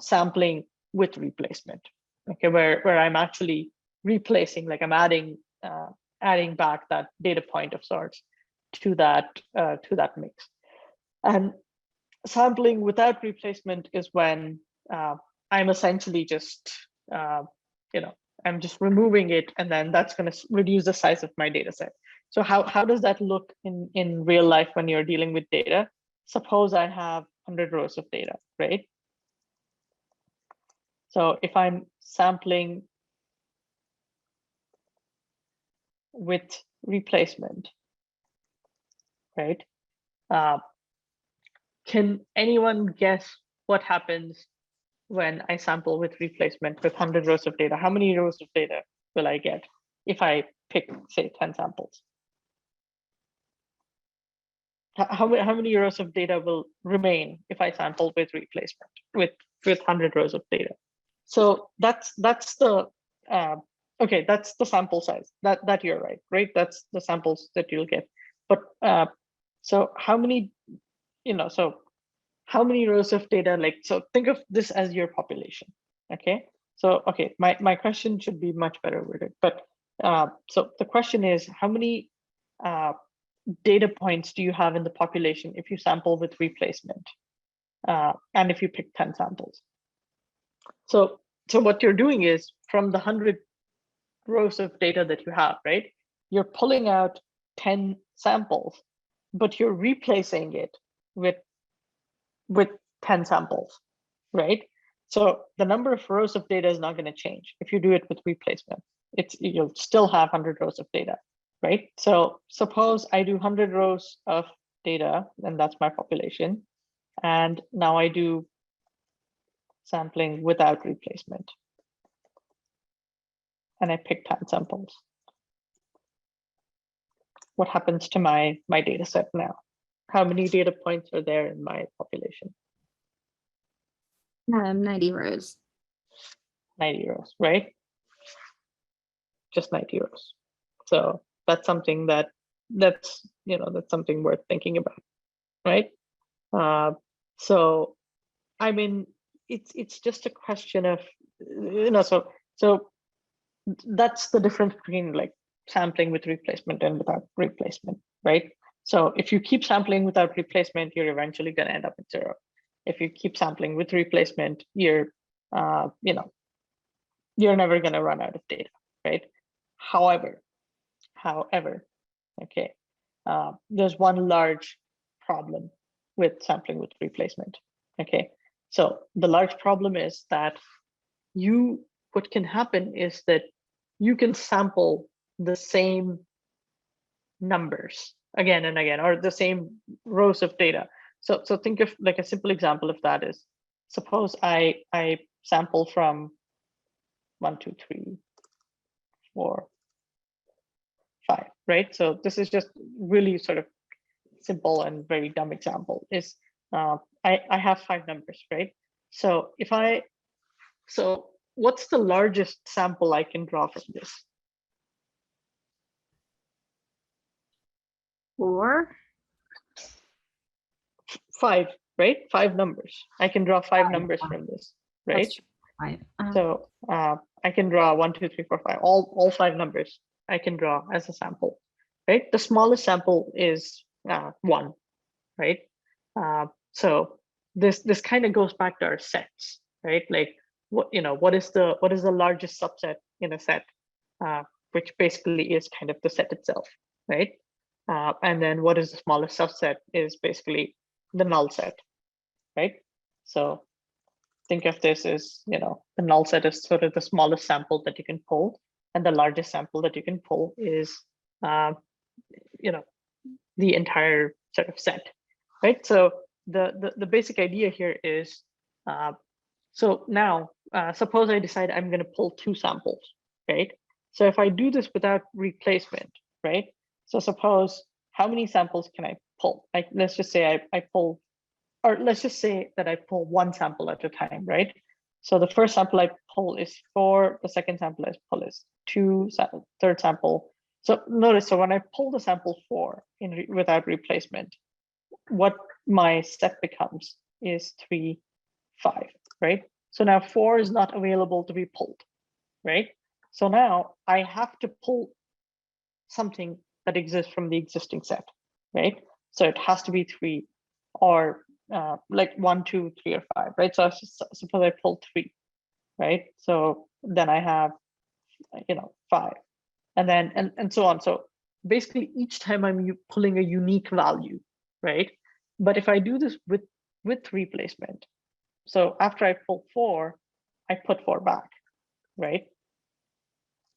sampling with replacement, okay, where I'm actually replacing, like I'm adding back that data point of sorts to that mix. And sampling without replacement is when I'm essentially just I'm just removing it, and then that's going to reduce the size of my data set. So how does that look in real life when you're dealing with data? Suppose I have 100 rows of data, right? So if I'm sampling with replacement, right? Can anyone guess what happens when I sample with replacement with 100 rows of data? How many rows of data will I get if I pick, say, 10 samples? How many rows of data will remain if I sample with replacement with 100 rows of data? So that's the okay, that's the sample size that you're right? That's the samples that you'll get. But so how many, so how many rows of data, like, so think of this as your population, okay? So, okay, my question should be much better worded, but so the question is, how many data points do you have in the population if you sample with replacement, and if you pick 10 samples? So what you're doing is, from the 100 rows of data that you have, right, you're pulling out 10 samples, but you're replacing it with 10 samples, right? So the number of rows of data is not going to change if you do it with replacement. You'll still have 100 rows of data, right? So suppose I do 100 rows of data, and that's my population, and now I do sampling without replacement, and I pick 10 samples. What happens to my data set now? How many data points are there in my population? 90 rows. 90 rows, right? Just 90 rows. So that's something that's something worth thinking about, right? So I mean, it's just a question of, so that's the difference between, like, sampling with replacement and without replacement, right? So if you keep sampling without replacement, you're eventually going to end up at 0. If you keep sampling with replacement, you're never going to run out of data, right? However, okay, there's one large problem with sampling with replacement, okay? So the large problem is that what can happen is that you can sample the same numbers again and again, or the same rows of data. So think of, like, a simple example of that is, suppose I sample from 1, 2, 3, 4, 5, right? So this is just really sort of simple and very dumb example is I have 5 numbers, right? So what's the largest sample I can draw from this? 4. 5, right? 5 numbers. I can draw 5 numbers from this, right? That's 5. So I can draw 1, 2, 3, 4, 5, all 5 numbers I can draw as a sample, right? The smallest sample is 1, right? So this kind of goes back to our sets, right? Like what is the largest subset in a set, which basically is kind of the set itself, right? And then what is the smallest subset is basically the null set, right? So think of this as, the null set is sort of the smallest sample that you can pull, and the largest sample that you can pull is, the entire sort of set, right? So the basic idea here is, so now suppose I decide I'm going to pull 2 samples, right? So if I do this without replacement, right? So suppose how many samples can I pull? Like let's just say I pull, or let's just say that I pull 1 sample at a time, right? So the first sample I pull is 4, the second sample I pull is 2, third sample. So notice, so when I pull the sample 4 without replacement, what my set becomes is 3, 5, right? So now 4 is not available to be pulled, right? So now I have to pull something that exists from the existing set, right? So it has to be 3 or like 1, 2, 3, or 5, right? So suppose I pull 3, right? So then I have, 5, and then and so on. So basically each time I'm pulling a unique value, right? But if I do this with replacement, so after I pull 4, I put 4 back, right?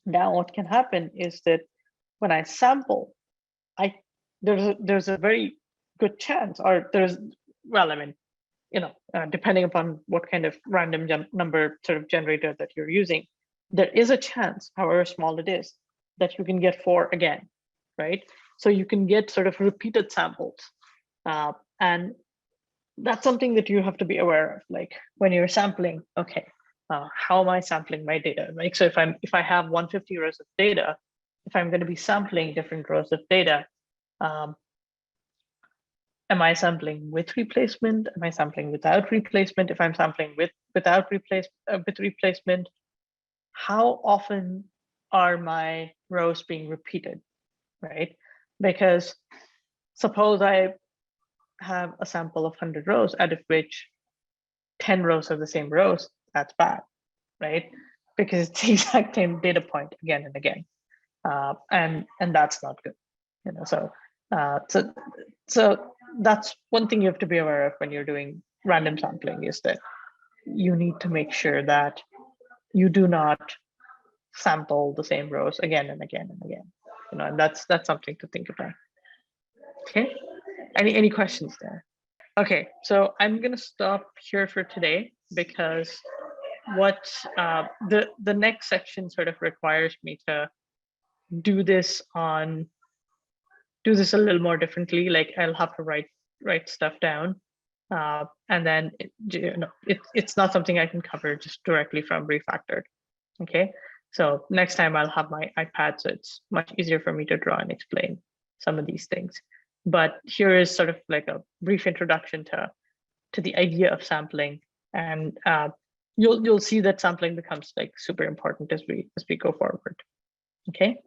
Now what can happen is that when I sample, there's a very good chance, or depending upon what kind of random number sort of generator that you're using, there is a chance, however small it is, that you can get 4 again, right? So you can get sort of repeated samples, and that's something that you have to be aware of. Like when you're sampling, okay, how am I sampling my data? Like, so if I have 150 rows of data, if I'm going to be sampling different rows of data, am I sampling with replacement? Am I sampling without replacement? If I'm sampling with replacement, how often are my rows being repeated, right? Because suppose I have a sample of 100 rows, out of which 10 rows are the same rows, that's bad, right? Because it's the exact same data point again and again, and that's not good, So that's one thing you have to be aware of when you're doing random sampling, is that you need to make sure that you do not sample the same rows again and again and again, and that's something to think about. Okay, any questions there? Okay, so I'm gonna stop here for today, because what the next section sort of requires me to do this a little more differently. Like I'll have to write stuff down, and then it's not something I can cover just directly from Refactored. Okay, so next time I'll have my iPad, so it's much easier for me to draw and explain some of these things. But here is sort of like a brief introduction to the idea of sampling, and you'll see that sampling becomes like super important as we go forward. Okay.